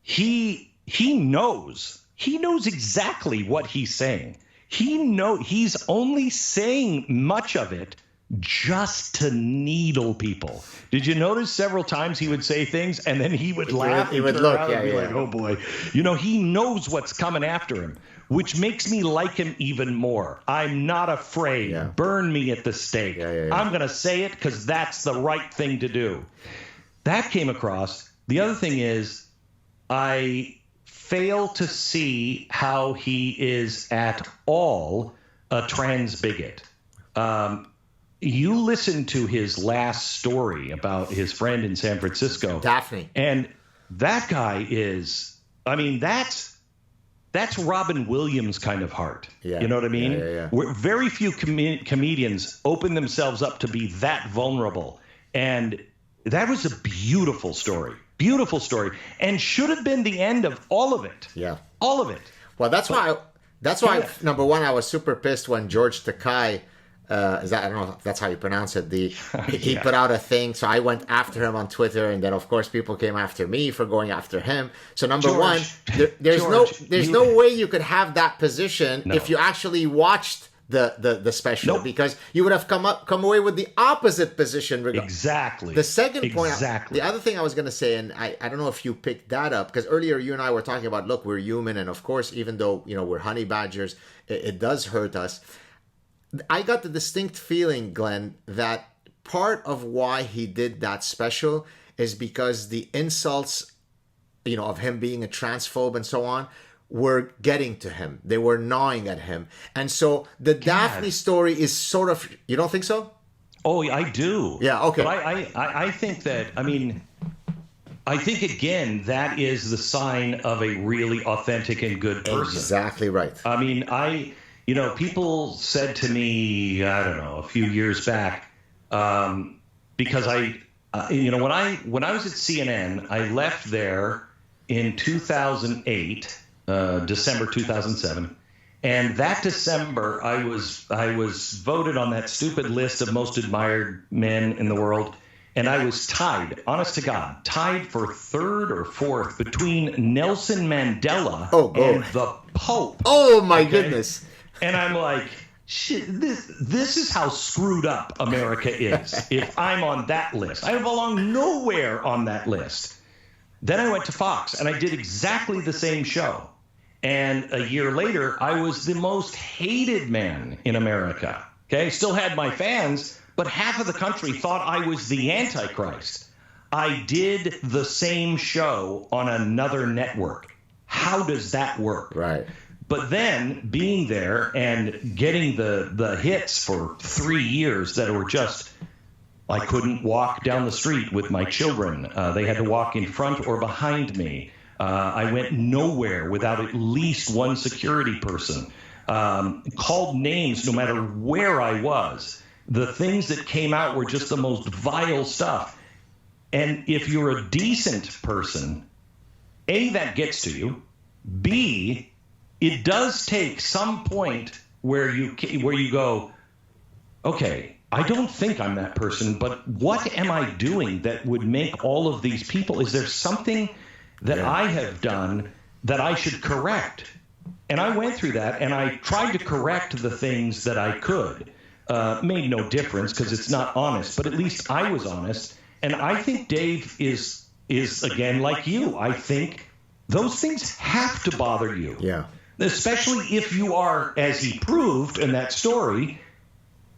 he knows exactly what he's saying. He's only saying much of it just to needle people. Did you notice several times he would say things and then he would laugh?
He would look,
and be like, oh boy. He knows what's coming after him, which makes me like him even more. I'm not afraid. Yeah. Burn me at the stake. Yeah. I'm going to say it because that's the right thing to do. That came across. The other thing is, I fail to see how he is at all a trans bigot. You listen to his last story about his friend in San Francisco,
Daphne,
and that guy is, that's Robin Williams kind of heart. Yeah. You know what I mean?
Yeah.
Very few comedians open themselves up to be that vulnerable. And that was a beautiful story, and should have been the end of all of it.
Yeah.
All of it.
Well, that's why, number one, I was super pissed when George Takei, I don't know if that's how you pronounce it. He put out a thing, so I went after him on Twitter, and then of course people came after me for going after him. So number one, there's no way you could have that position if you actually watched the special, because you would have come away with the opposite position.
Exactly.
The second point, the other thing I was going to say, and I don't know if you picked that up, because earlier you and I were talking about, look, we're human, and of course, even though we're honey badgers, it does hurt us. I got the distinct feeling, Glenn, that part of why he did that special is because the insults, of him being a transphobe and so on, were getting to him. They were gnawing at him. And so the Daphne story is sort of, you don't think so?
Oh, I do.
Yeah, okay.
But I think that, I think, again, that is the sign of a really authentic and good person.
Exactly right.
People said to me, I don't know, a few years back, because when I was at CNN, I left there in 2008, December 2007, and that December I was voted on that stupid list of most admired men in the world, and I was tied, honest to God, for third or fourth between Nelson Mandela and the Pope.
Oh my goodness.
And I'm like, shit, this is how screwed up America is. If I'm on that list, I belong nowhere on that list. Then I went to Fox and I did exactly the same show. And a year later, I was the most hated man in America. Okay, still had my fans, but half of the country thought I was the Antichrist. I did the same show on another network. How does that work?
Right.
But then being there and getting the hits for 3 years that were just, I couldn't walk down the street with my children. They had to walk in front or behind me. I went nowhere without at least one security person. Called names no matter where I was. The things that came out were just the most vile stuff. And if you're a decent person, A, that gets to you. B, it does take some point where you go, okay, I don't think I'm that person, but what am I doing that would make all of these people? Is there something that I have done that I should correct? And I went through that, and I tried to correct the things that I could. Made no difference because it's not honest, but at least I was honest. And I think Dave is again like you. I think those things have to bother you.
Yeah.
Especially if you are, as he proved in that story,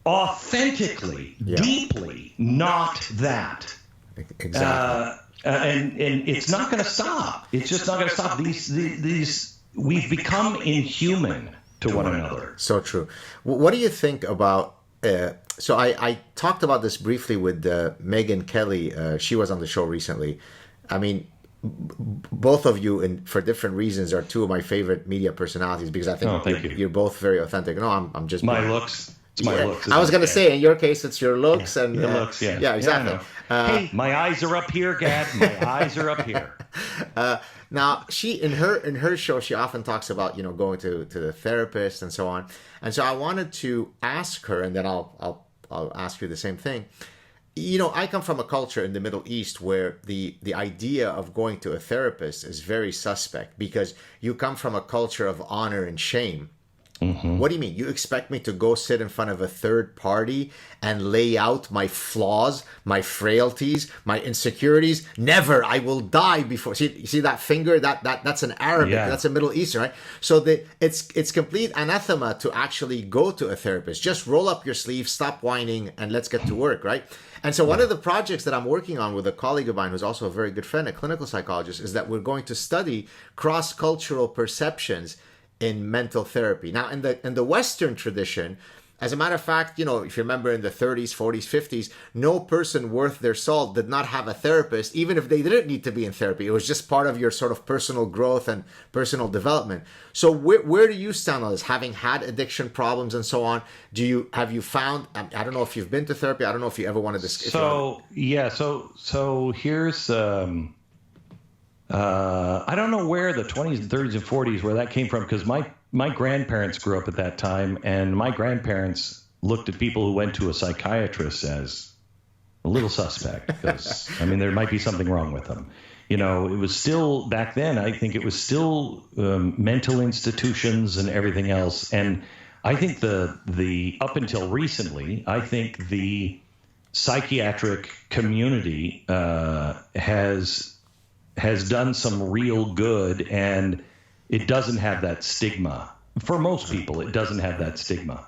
authentically, deeply not that.
Exactly.
And it's not going to stop. It's just not going to stop. These we've become inhuman to one another.
So true. What do you think about? So I talked about this briefly with Megyn Kelly. She was on the show recently. I mean, both of you, for different reasons, are two of my favorite media personalities because I think you're both very authentic. No, I'm just
my looks. It's my looks.
I was going to say, in your case, it's your looks and
your looks. Yeah.
Yeah, exactly.
Hey, my eyes are up here, Gad. My eyes are up here.
Now, she in her show, she often talks about going to the therapist and so on. And so I wanted to ask her, and then I'll ask you the same thing. I come from a culture in the Middle East where the idea of going to a therapist is very suspect because you come from a culture of honor and shame. Mm-hmm. What do you mean? You expect me to go sit in front of a third party and lay out my flaws, my frailties, my insecurities? Never. I will die before. See that finger? That's an Arabic. Yeah. That's a Middle Eastern, right? So it's complete anathema to actually go to a therapist. Just roll up your sleeves, stop whining, and let's get to work, right? And so one of the projects that I'm working on with a colleague of mine who's also a very good friend, a clinical psychologist, is that we're going to study cross-cultural perceptions in mental therapy. Now, in the Western tradition, as a matter of fact, if you remember in the 30s, 40s, 50s, no person worth their salt did not have a therapist, even if they didn't need to be in therapy. It was just part of your sort of personal growth and personal development. So where do you stand on this? Having had addiction problems and so on, have you found, I don't know if you've been to therapy, I don't know if you ever wanted to...
So here's... I don't know where the 20s and 30s and 40s, where that came from, because my grandparents grew up at that time, and my grandparents looked at people who went to a psychiatrist as a little suspect, because, there might be something wrong with them. It was still, back then, I think it was still mental institutions and everything else. And I think the up until recently, I think the psychiatric community has done some real good, and it doesn't have that stigma. For most people, it doesn't have that stigma.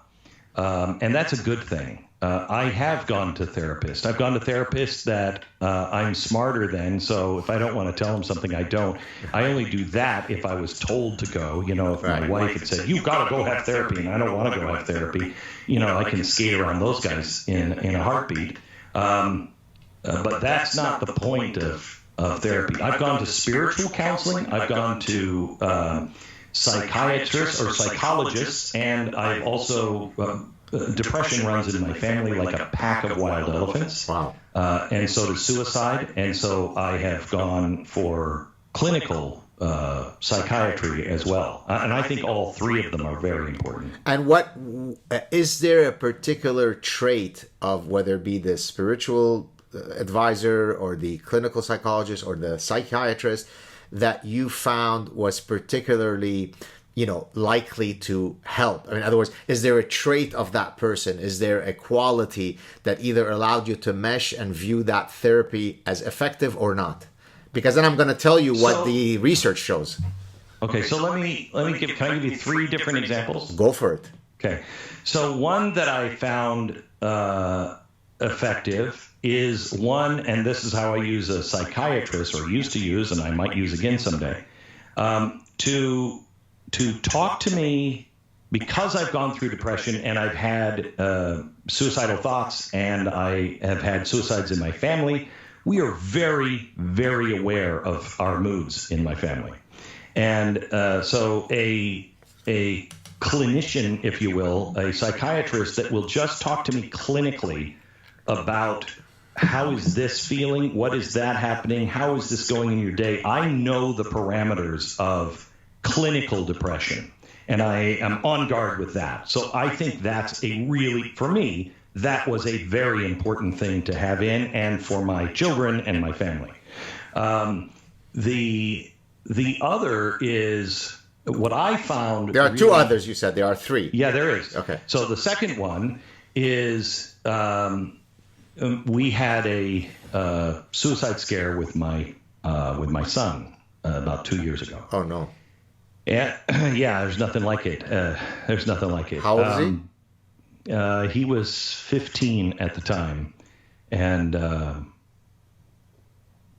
And that's a good thing. I have gone to therapists. I've gone to therapists that I'm smarter than, so if I don't want to tell them something, I don't. I only do that if I was told to go. If my wife had said, "You've got to go have therapy," and I don't want to go have therapy, I can skate around those guys in a heartbeat. But that's not the point of therapy. I've gone to spiritual counseling. I've gone to psychiatrists or psychologists, and I've also depression runs in my family like a pack of wild elephants.
Wow.
And so does suicide. And so I have gone for clinical psychiatry as well. And I think all three of them are very important.
And what is there a particular trait of whether it be the spiritual advisor or the clinical psychologist or the psychiatrist that you found was particularly likely to help? I mean, in other words, is there a trait of that person? Is there a quality that either allowed you to mesh and view that therapy as effective or not? Because then I'm going to tell you what the research shows.
Okay, so let me give. Can I give you 3 different examples?
Go for it.
Okay, so one that I found effective is one, and this is how I use a psychiatrist, or used to use, and I might use again someday, to talk to me, because I've gone through depression and I've had suicidal thoughts and I have had suicides in my family. We are very, very aware of our moods in my family. And so a clinician, if you will, a psychiatrist that will just talk to me clinically about how is this feeling, what is that happening, how is this going in your day. I know the parameters of clinical depression, and I am on guard with that. So I think that's for me, that was a very important thing to have in, and for my children and my family. The other is what I found.
There are 2 others, you said. There are 3.
Yeah, there is.
Okay.
So the second one is we had a suicide scare with my son about 2 years ago.
Oh, no.
Yeah, there's nothing like it. There's nothing like it.
How old is he?
He was 15 at the time, and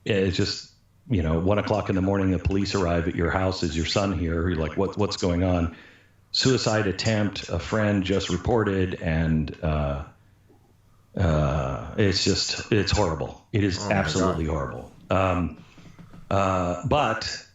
it's just 1:00 in the morning. The police arrive at your house. Is your son here? You're like, what's going on? Suicide attempt. A friend just reported, and it's horrible. It is absolutely horrible. But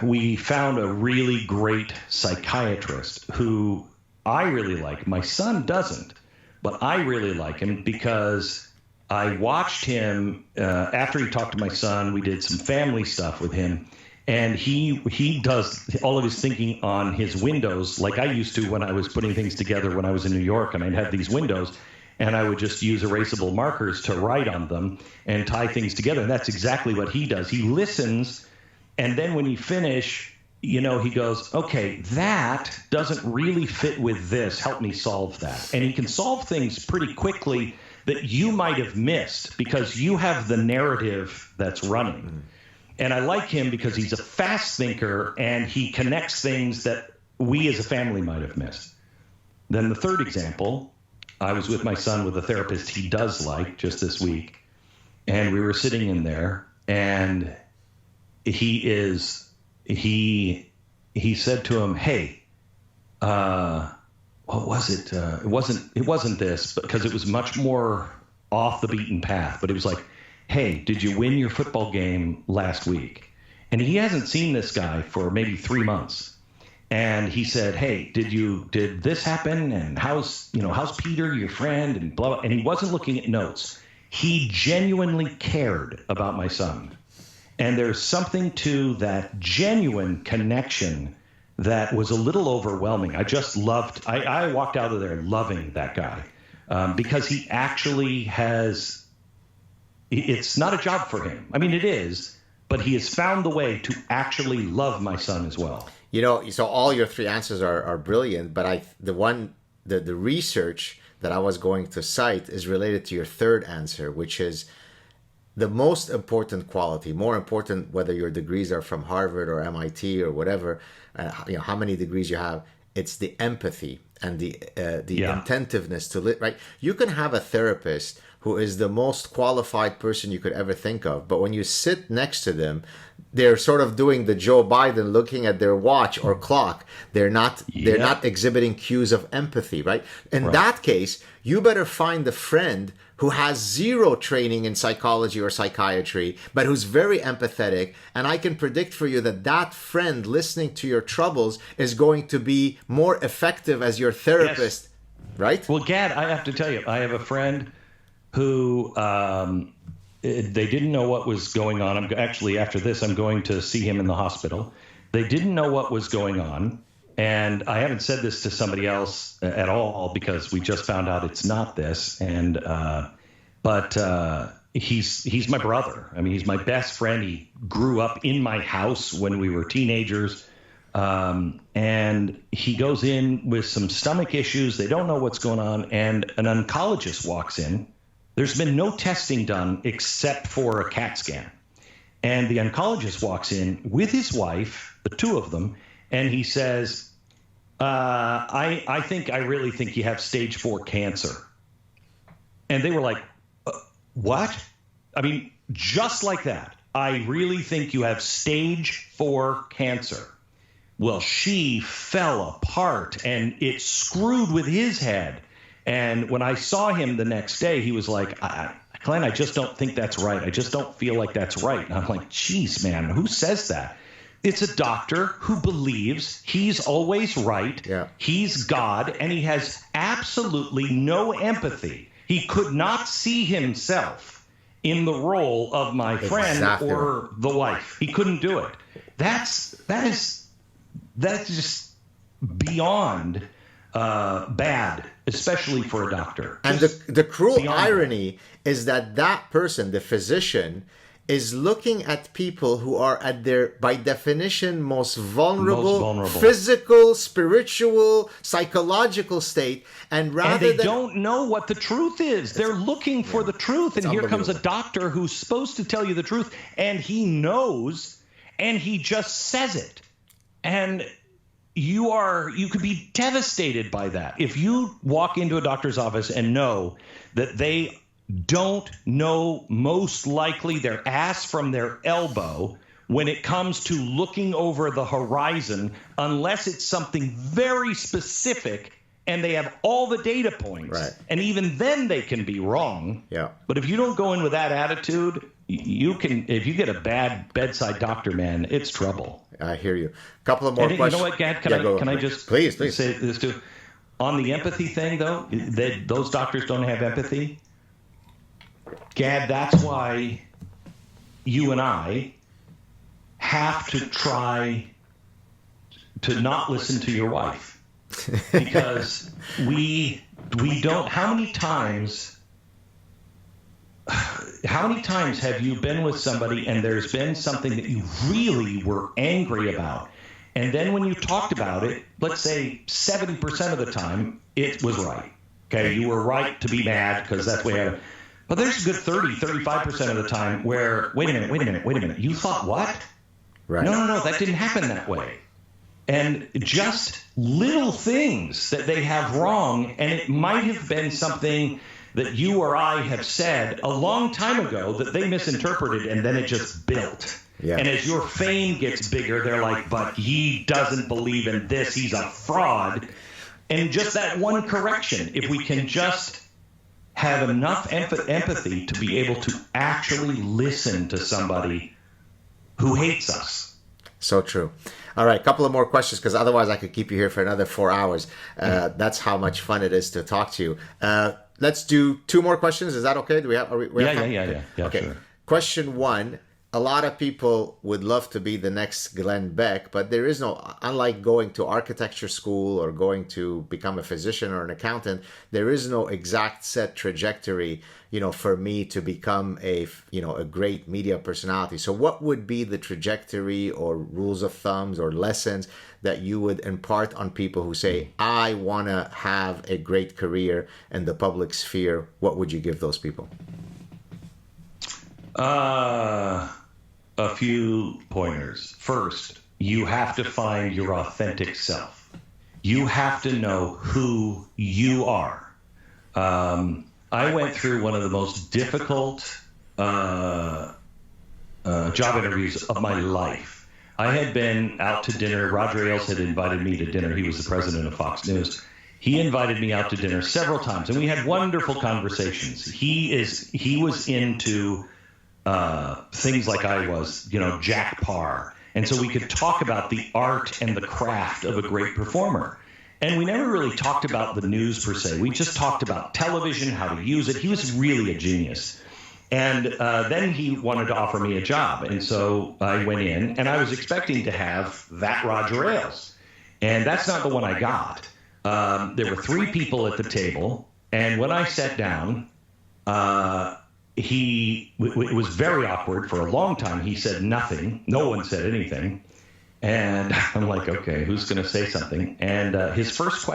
we found a really great psychiatrist who I really like. My son doesn't, but I really like him because I watched him after he talked to my son. We did some family stuff with him, and he does all of his thinking on his windows like I used to when I was putting things together when I was in New York, and I'd have these windows, and I would just use erasable markers to write on them and tie things together. And that's exactly what he does. He listens. And then when you finish, he goes, okay, that doesn't really fit with this. Help me solve that. And he can solve things pretty quickly that you might have missed because you have the narrative that's running. And I like him because he's a fast thinker and he connects things that we as a family might have missed. Then the third example, I was with my son with a therapist he does like just this week. And we were sitting in there, and he said to him, hey, what was it? It wasn't this, because it was much more off the beaten path. But it was like, hey, did you win your football game last week? And he hasn't seen this guy for maybe 3 months. And he said, hey, did this happen? And how's Peter, your friend? And blah, blah. And he wasn't looking at notes. He genuinely cared about my son. And there's something to that genuine connection that was a little overwhelming. I walked out of there loving that guy because he actually it's not a job for him. I mean, it is, but he has found the way to actually love my son as well.
So all your 3 answers are brilliant, but the research that I was going to cite is related to your third answer, which is the most important quality, more important whether your degrees are from Harvard or MIT or whatever, how many degrees you have, it's the empathy and the attentiveness to live, right? You can have a therapist who is the most qualified person you could ever think of, but when you sit next to them, they're sort of doing the Joe Biden looking at their watch or clock. They're not exhibiting cues of empathy, right? In that case, you better find a friend who has 0 training in psychology or psychiatry, but who's very empathetic. And I can predict for you that friend listening to your troubles is going to be more effective as your therapist, right?
Well, Gad, I have to tell you, I have a friend who they didn't know what was going on. Actually, after this, I'm going to see him in the hospital. They didn't know what was going on. And I haven't said this to somebody else at all because we just found out it's not this. And but he's my brother. I mean, he's my best friend. He grew up in my house when we were teenagers. And he goes in with some stomach issues. They don't know what's going on. And an oncologist walks in. There's been no testing done except for a CAT scan. And the oncologist walks in with his wife, the two of them, and he says, I really think you have stage 4 cancer. And they were like, what? I mean, just like that. I really think you have stage 4 cancer. Well, she fell apart, and it screwed with his head. And when I saw him the next day, he was like, Glenn, I just don't think that's right. I just don't feel like that's right. And I'm like, geez, man, who says that? It's a doctor who believes he's always right. Yeah. He's God, and he has absolutely no empathy. He could not see himself in the role of my friend or the wife. He couldn't do it. That's just beyond bad, especially for a doctor.
And the cruel irony is that person, the physician, is looking at people who are at their, by definition, most vulnerable. Physical, spiritual, psychological state, and
they don't know what the truth is. They're looking for the truth, and here comes a doctor who's supposed to tell you the truth, and he knows, and he just says it. And you could be devastated by that. If you walk into a doctor's office and know that they don't know, most likely, their ass from their elbow when it comes to looking over the horizon, unless it's something very specific and they have all the data points. Right. And even then they can be wrong. Yeah. But if you don't go in with that attitude, if you get a bad bedside doctor, man, it's trouble.
I hear you. A couple of more questions.
You know what, Gad? Can I just
please
say this too? On the empathy thing, though, those doctors don't have empathy. Gad, that's why you and I have to try to not listen to your wife, because we don't. How many times have you been with somebody and there's been something that you really were angry about, and then when you talked about it, let's say 70% of the time it was right. Okay, you were right to be mad because that's the way I. But there's a good 35% of the time where, wait a minute, you thought what? Right. No, that didn't happen that way. And just little things that they have wrong, and it might have been something that you or I have said a long time ago that they misinterpreted, and then it just built. Yeah. And as your fame gets bigger, they're like, but he doesn't believe in this, he's a fraud. And just that one correction, if we can just have enough empathy to be able to actually listen to somebody who hates us.
So true. All right, a couple of more questions, because otherwise I could keep you here for another 4 hours. That's how much fun it is to talk to you. Let's do 2 more questions. Is that okay? Do we have?
Yeah.
Okay.
Sure.
Question 1. A lot of people would love to be the next Glenn Beck, but there is no, unlike going to architecture school or going to become a physician or an accountant, there is no exact set trajectory, for me to become a great media personality. So what would be the trajectory or rules of thumbs or lessons that you would impart on people who say, I want to have a great career in the public sphere? What would you give those people?
A few pointers. First, you have to find your authentic self. You have to know who you are. I went through one of the most difficult job interviews of my life. I had been out to dinner. Roger Ailes had invited me to dinner. He was the president of Fox News. He invited me out to dinner several times, and we had wonderful conversations. He was into things like I was, Jack Parr. And so we could talk about the art and the craft of a great performer. And we never really talked about the news per se. We just talked about television, how to use it. He was really a genius. And then he wanted to offer me a job. And so I went in, and I was expecting to have that Roger Ailes. And that's not the one I got. There were 3 people at the table. And when I sat down, it was very awkward for a long time. He said nothing. No one said anything. And I'm like, okay, who's going to say something? And his first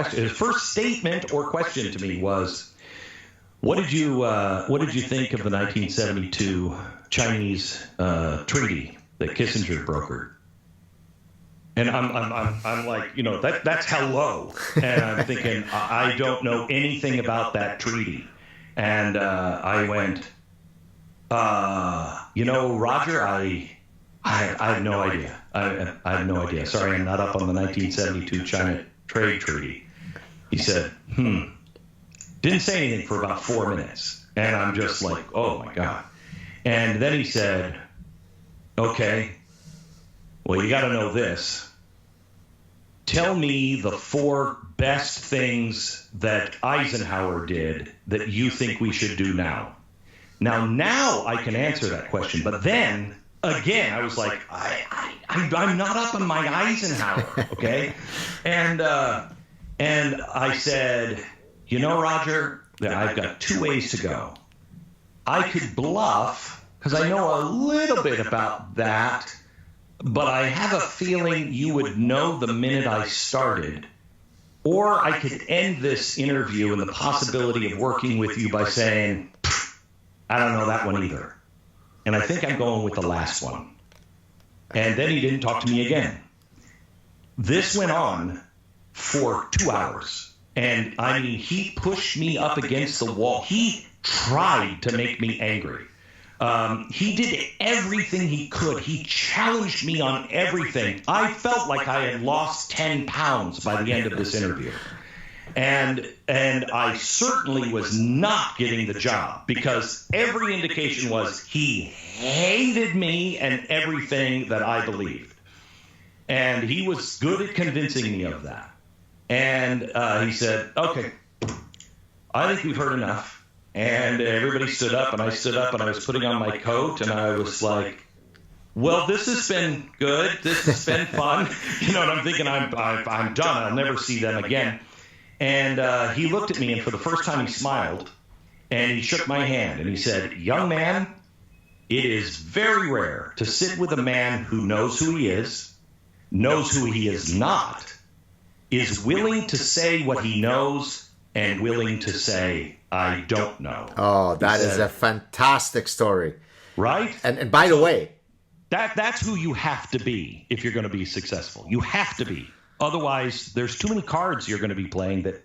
statement or question to me was, what did you think of the 1972 Chinese treaty that Kissinger brokered? And I'm like, that's how And I'm thinking, I don't know anything about that treaty. And I went, Roger, I have no idea. I have no idea. Sorry, I'm not up on the 1972 China trade treaty. He said, Didn't say anything for about 4 minutes. And I'm just like, oh my God. And then he said, okay, well, you got to know this. Tell me the 4 best things that Eisenhower did that you think we should do now. Now I can answer that question. But then, again, I was like, I'm not up on my Eisenhower, okay? And I said, Roger, I've got 2 ways to go. I could bluff, because I know a little bit about that, but I have a feeling you would know the minute I started. Or I could end this interview and the possibility of working with you by saying, I don't know that one either. And I think I'm going with the last one. And then he didn't talk to me again. This went on for 2 hours. And I mean, he pushed me up against the wall. He tried to make me angry. He did everything he could. He challenged me on everything. I felt like I had lost 10 pounds by the end of this interview. And I certainly was not getting the job, because every indication was he hated me and everything that I believed. And he was good at convincing me of that. And he said, okay, I think we've heard enough. And everybody stood up, and I stood up, and I was putting on my coat, and I was like, well, this has been good. This has been fun. And I'm thinking, I'm done. I'll never see them again. And he looked at me, and for the first time he smiled, and he shook my hand, and he said, young man, it is very rare to sit with a man who knows who he is, knows who he is not, is willing to say what he knows, and willing to say, I don't know.
Oh, that is a fantastic story.
Right?
And by the way,
that's who you have to be if you're going to be successful. You have to be. Otherwise, there's too many cards you're going to be playing that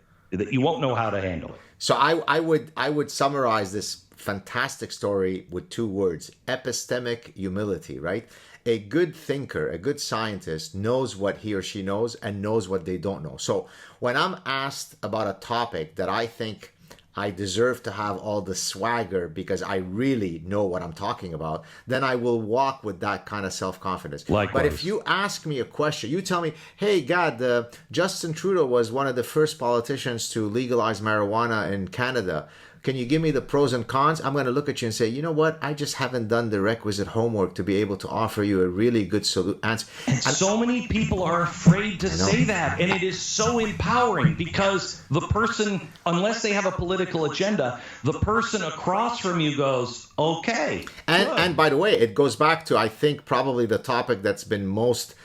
you won't know how to handle.
So I would summarize this fantastic story with 2 words: epistemic humility, right? A good thinker, a good scientist knows what he or she knows and knows what they don't know. So when I'm asked about a topic that I think I deserve to have all the swagger because I really know what I'm talking about, then I will walk with that kind of self-confidence.
Likewise.
But if you ask me a question, you tell me, hey, God, Justin Trudeau was one of the first politicians to legalize marijuana in Canada. Can you give me the pros and cons? I'm going to look at you and say, you know what? I just haven't done the requisite homework to be able to offer you a really good answer.
And so many people are afraid to say that. And it is so empowering, because the person, unless they have a political agenda, the person across from you goes, okay.
And by the way, it goes back to, I think, probably the topic that's been most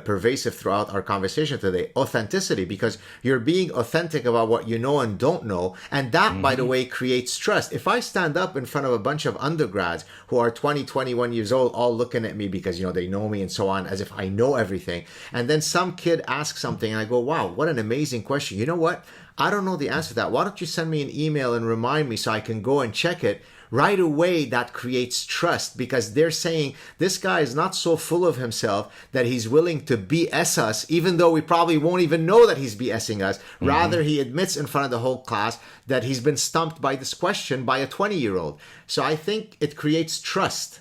pervasive throughout our conversation today: authenticity, because you're being authentic about what you know and don't know, and that, by the way, creates trust. If I stand up in front of a bunch of undergrads who are 20, 21 years old, all looking at me because they know me and so on, as if I know everything, and then some kid asks something and I go, wow, what an amazing question, you know what, I don't know the answer to that, why don't you send me an email and remind me so I can go and check it? Right away, that creates trust, because they're saying this guy is not so full of himself that he's willing to BS us, even though we probably won't even know that he's BSing us. Rather, he admits in front of the whole class that he's been stumped by this question by a 20-year-old. So I think it creates trust.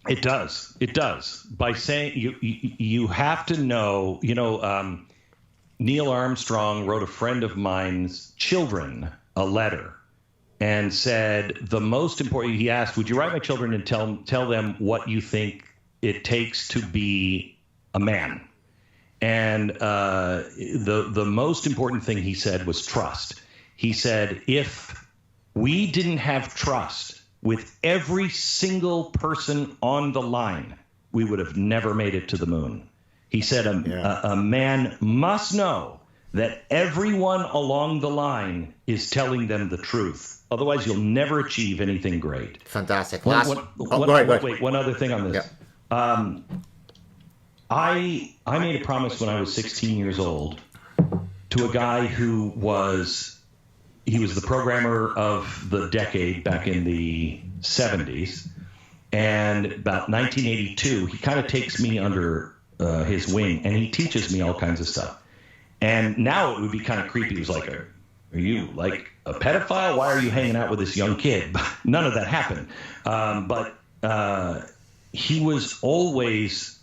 It does. It does. By saying you have to know, Neil Armstrong wrote a friend of mine's children a letter and said, the most important, he asked, would you write my children and tell them what you think it takes to be a man? And the most important thing he said was trust. He said, if we didn't have trust with every single person on the line, we would have never made it to the moon. He said a man must know that everyone along the line is telling them the truth. Otherwise, you'll never achieve anything great.
Fantastic.
Go ahead. Wait, one other thing on this.
Yeah.
I made a promise when I was 16 years old to a guy who was the programmer of the decade back in the 70s. And about 1982, he kind of takes me under his wing, and he teaches me all kinds of stuff. And now it would be kind of creepy. He was like, are you like a pedophile? Why are you hanging out with this young kid? None of that happened. But he was always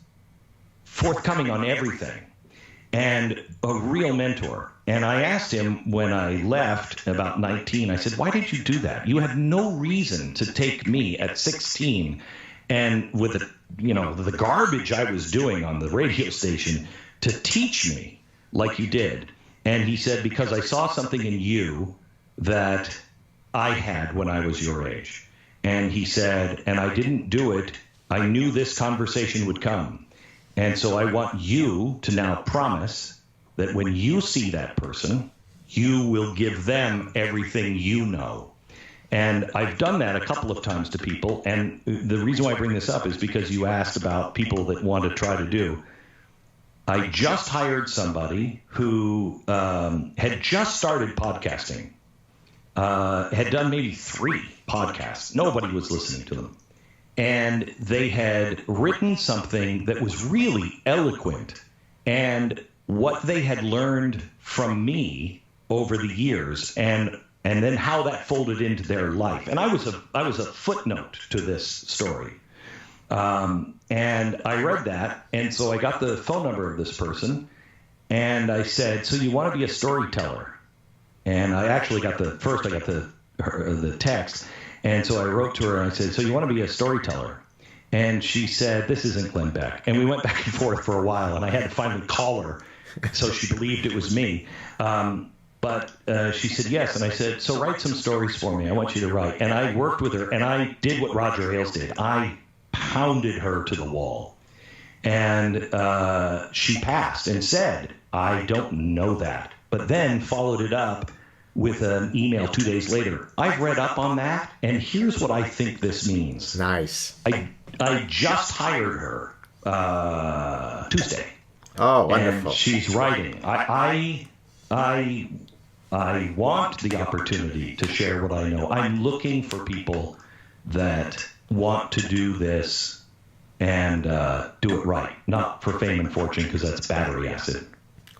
forthcoming on everything and a real mentor. And I asked him when I left about 19, I said, why did you do that? You had no reason to take me at 16 and with the garbage I was doing on the radio station to teach me like you did. And he said, because I saw something in you that I had when I was your age. And he said, and I didn't do it. I knew this conversation would come. And so I want you to now promise that when you see that person, you will give them everything you know. And I've done that a couple of times to people. And the reason why I bring this up is because you asked about people that want to try to do. I just hired somebody who had just started podcasting, had done maybe 3 podcasts. Nobody was listening to them. And they had written something that was really eloquent. And what they had learned from me over the years and then how that folded into their life. And I was a footnote to this story. And I read that, and so I got the phone number of this person, and I said, so you want to be a storyteller? And I actually got the text, and so I wrote to her, and I said, so you want to be a storyteller? And she said, this isn't Glenn Beck. And we went back and forth for a while, and I had to finally call her so she believed it was me. But she said yes, and I said, so write some stories for me. I want you to write. And I worked with her, and I did what Roger Ailes did. I pounded her to the wall. And she passed and said, I don't know that. But then followed it up with an email 2 days later. I've read up on that, and here's what I think this means.
Nice.
I just hired her Tuesday.
Oh, wonderful.
And she's writing. I want the opportunity to share what I know. I'm looking for people that want to do this and do it right, not for fame and fortune, because that's battery acid.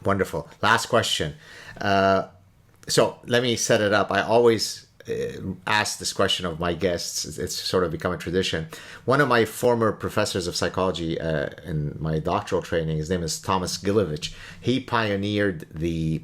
Wonderful. Last question. So let me set it up. I always ask this question of my guests. It's sort of become a tradition. One of my former professors of psychology in my doctoral training, his name is Thomas Gilovich. He pioneered the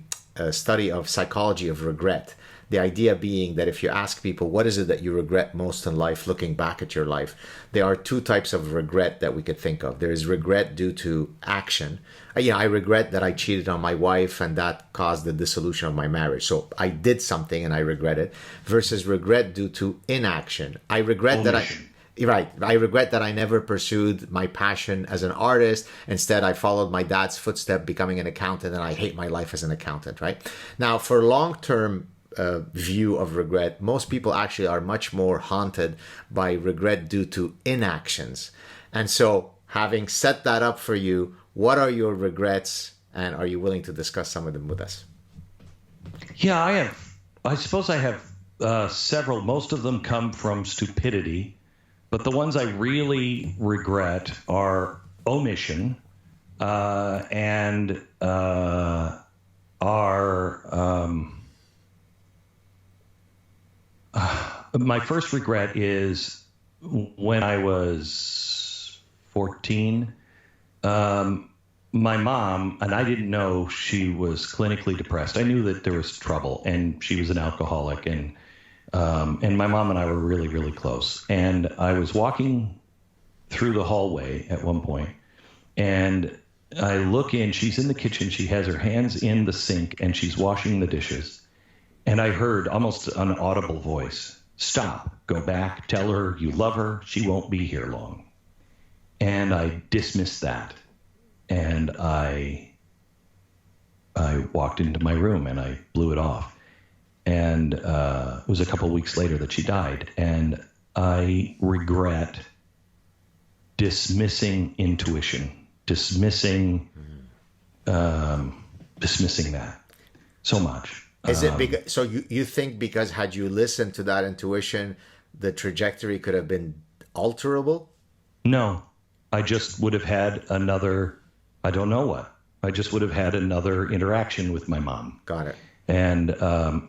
study of psychology of regret. The idea being that if you ask people, what is it that you regret most in life, looking back at your life, there are 2 types of regret that we could think of. There is regret due to action. I regret that I cheated on my wife and that caused the dissolution of my marriage. So I did something and I regret it. Versus regret due to inaction. I regret I regret that I never pursued my passion as an artist. Instead, I followed my dad's footstep, becoming an accountant, and I hate my life as an accountant, right? Now, for long-term view of regret, most people actually are much more haunted by regret due to inactions. And so, having set that up for you, what are your regrets, and are you willing to discuss some of them with us?
Yeah, I suppose I have several. Most of them come from stupidity, but the ones I really regret are omission and my first regret is when I was 14, my mom, and I didn't know she was clinically depressed. I knew that there was trouble, and she was an alcoholic, and my mom and I were really, really close. And I was walking through the hallway at one point, and I look in, she's in the kitchen, she has her hands in the sink, and she's washing the dishes. And I heard almost an audible voice, stop, go back, tell her you love her, she won't be here long. And I dismissed that. And I walked into my room and I blew it off. And it was a couple of weeks later that she died. And I regret dismissing intuition, dismissing that so much.
Is it because, so you think because had you listened to that intuition, the trajectory could have been alterable?
No, I just would have had another, I don't know what. I just would have had another interaction with my mom.
Got it.
And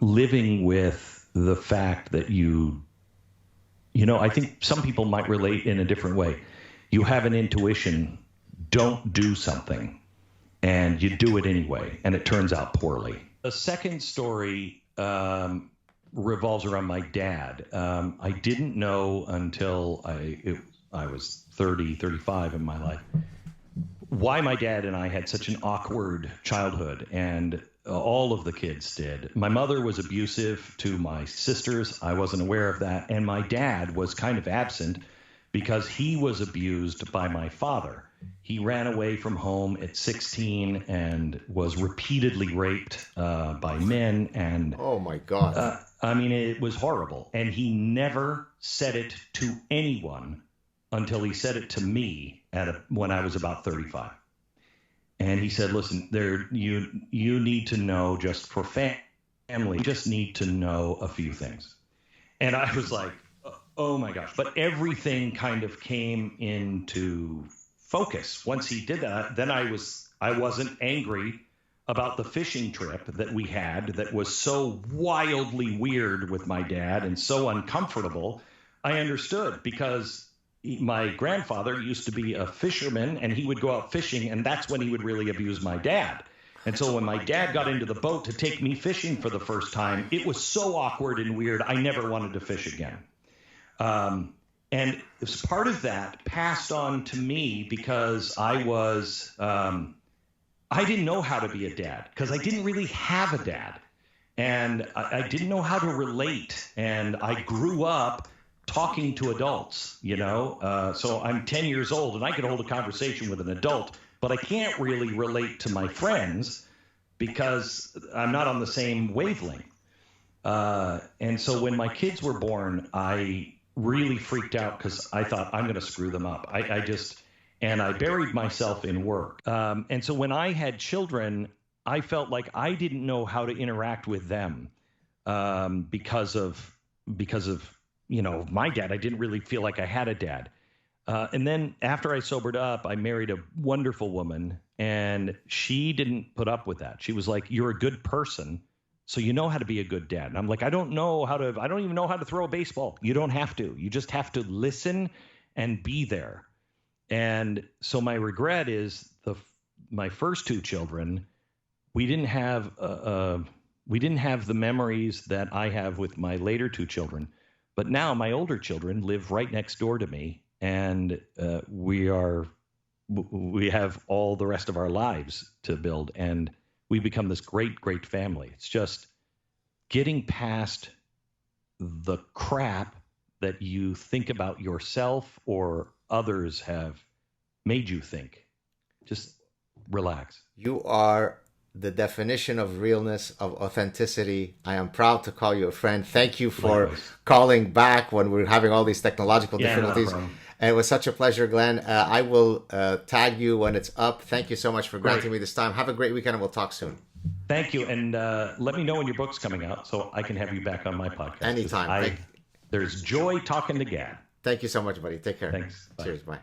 living with the fact that I think some people might relate in a different way. You have an intuition, don't do something, and you do it anyway, and it turns out poorly. The second story revolves around my dad. I didn't know until I was 30, 35 in my life why my dad and I had such an awkward childhood, and all of the kids did. My mother was abusive to my sisters. I wasn't aware of that. And my dad was kind of absent because he was abused by my father. He ran away from home at 16 and was repeatedly raped by men. And
oh my God.
I mean, it was horrible. And he never said it to anyone until he said it to me when I was about 35. And he said, listen, you need to know, just for family, you just need to know a few things. And I was like, oh my gosh. But everything kind of came into focus once he did that. Then I wasn't angry about the fishing trip that we had that was so wildly weird with my dad and so uncomfortable. I understood because my grandfather used to be a fisherman, and he would go out fishing, and that's when he would really abuse my dad. And so when my dad got into the boat to take me fishing for the first time, it was so awkward and weird, I never wanted to fish again. And it was part of that passed on to me because I didn't know how to be a dad because I didn't really have a dad. And I didn't know how to relate. And I grew up talking to adults, so I'm 10 years old and I could hold a conversation with an adult, but I can't really relate to my friends because I'm not on the same wavelength. And so when my kids were born, I really freaked out because I thought I'm going to screw them up. And I buried myself in work. And so when I had children, I felt like I didn't know how to interact with them because of my dad. I didn't really feel like I had a dad. And then after I sobered up, I married a wonderful woman, and she didn't put up with that. She was like, you're a good person, so you know how to be a good dad. And I'm like, I don't even know how to throw a baseball. You don't have to. You just have to listen and be there. And so my regret is my first two children, we didn't have the memories that I have with my later two children. But now my older children live right next door to me, and we have all the rest of our lives to build, and we become this great, great family. It's just getting past the crap that you think about yourself or others have made you think. Just relax.
You are the definition of realness, of authenticity. I am proud to call you a friend. Thank you for calling back when we're having all these technological difficulties. And it was such a pleasure, Glenn. I will tag you when it's up. Thank you so much for granting me this time. Have a great weekend, and we'll talk soon.
Thank you. And let me know when your book's coming out so I can have you back on my podcast.
Anytime.
There's joy talking to Gad.
Thank you so much, buddy. Take care.
Thanks. Bye.
Cheers. Bye.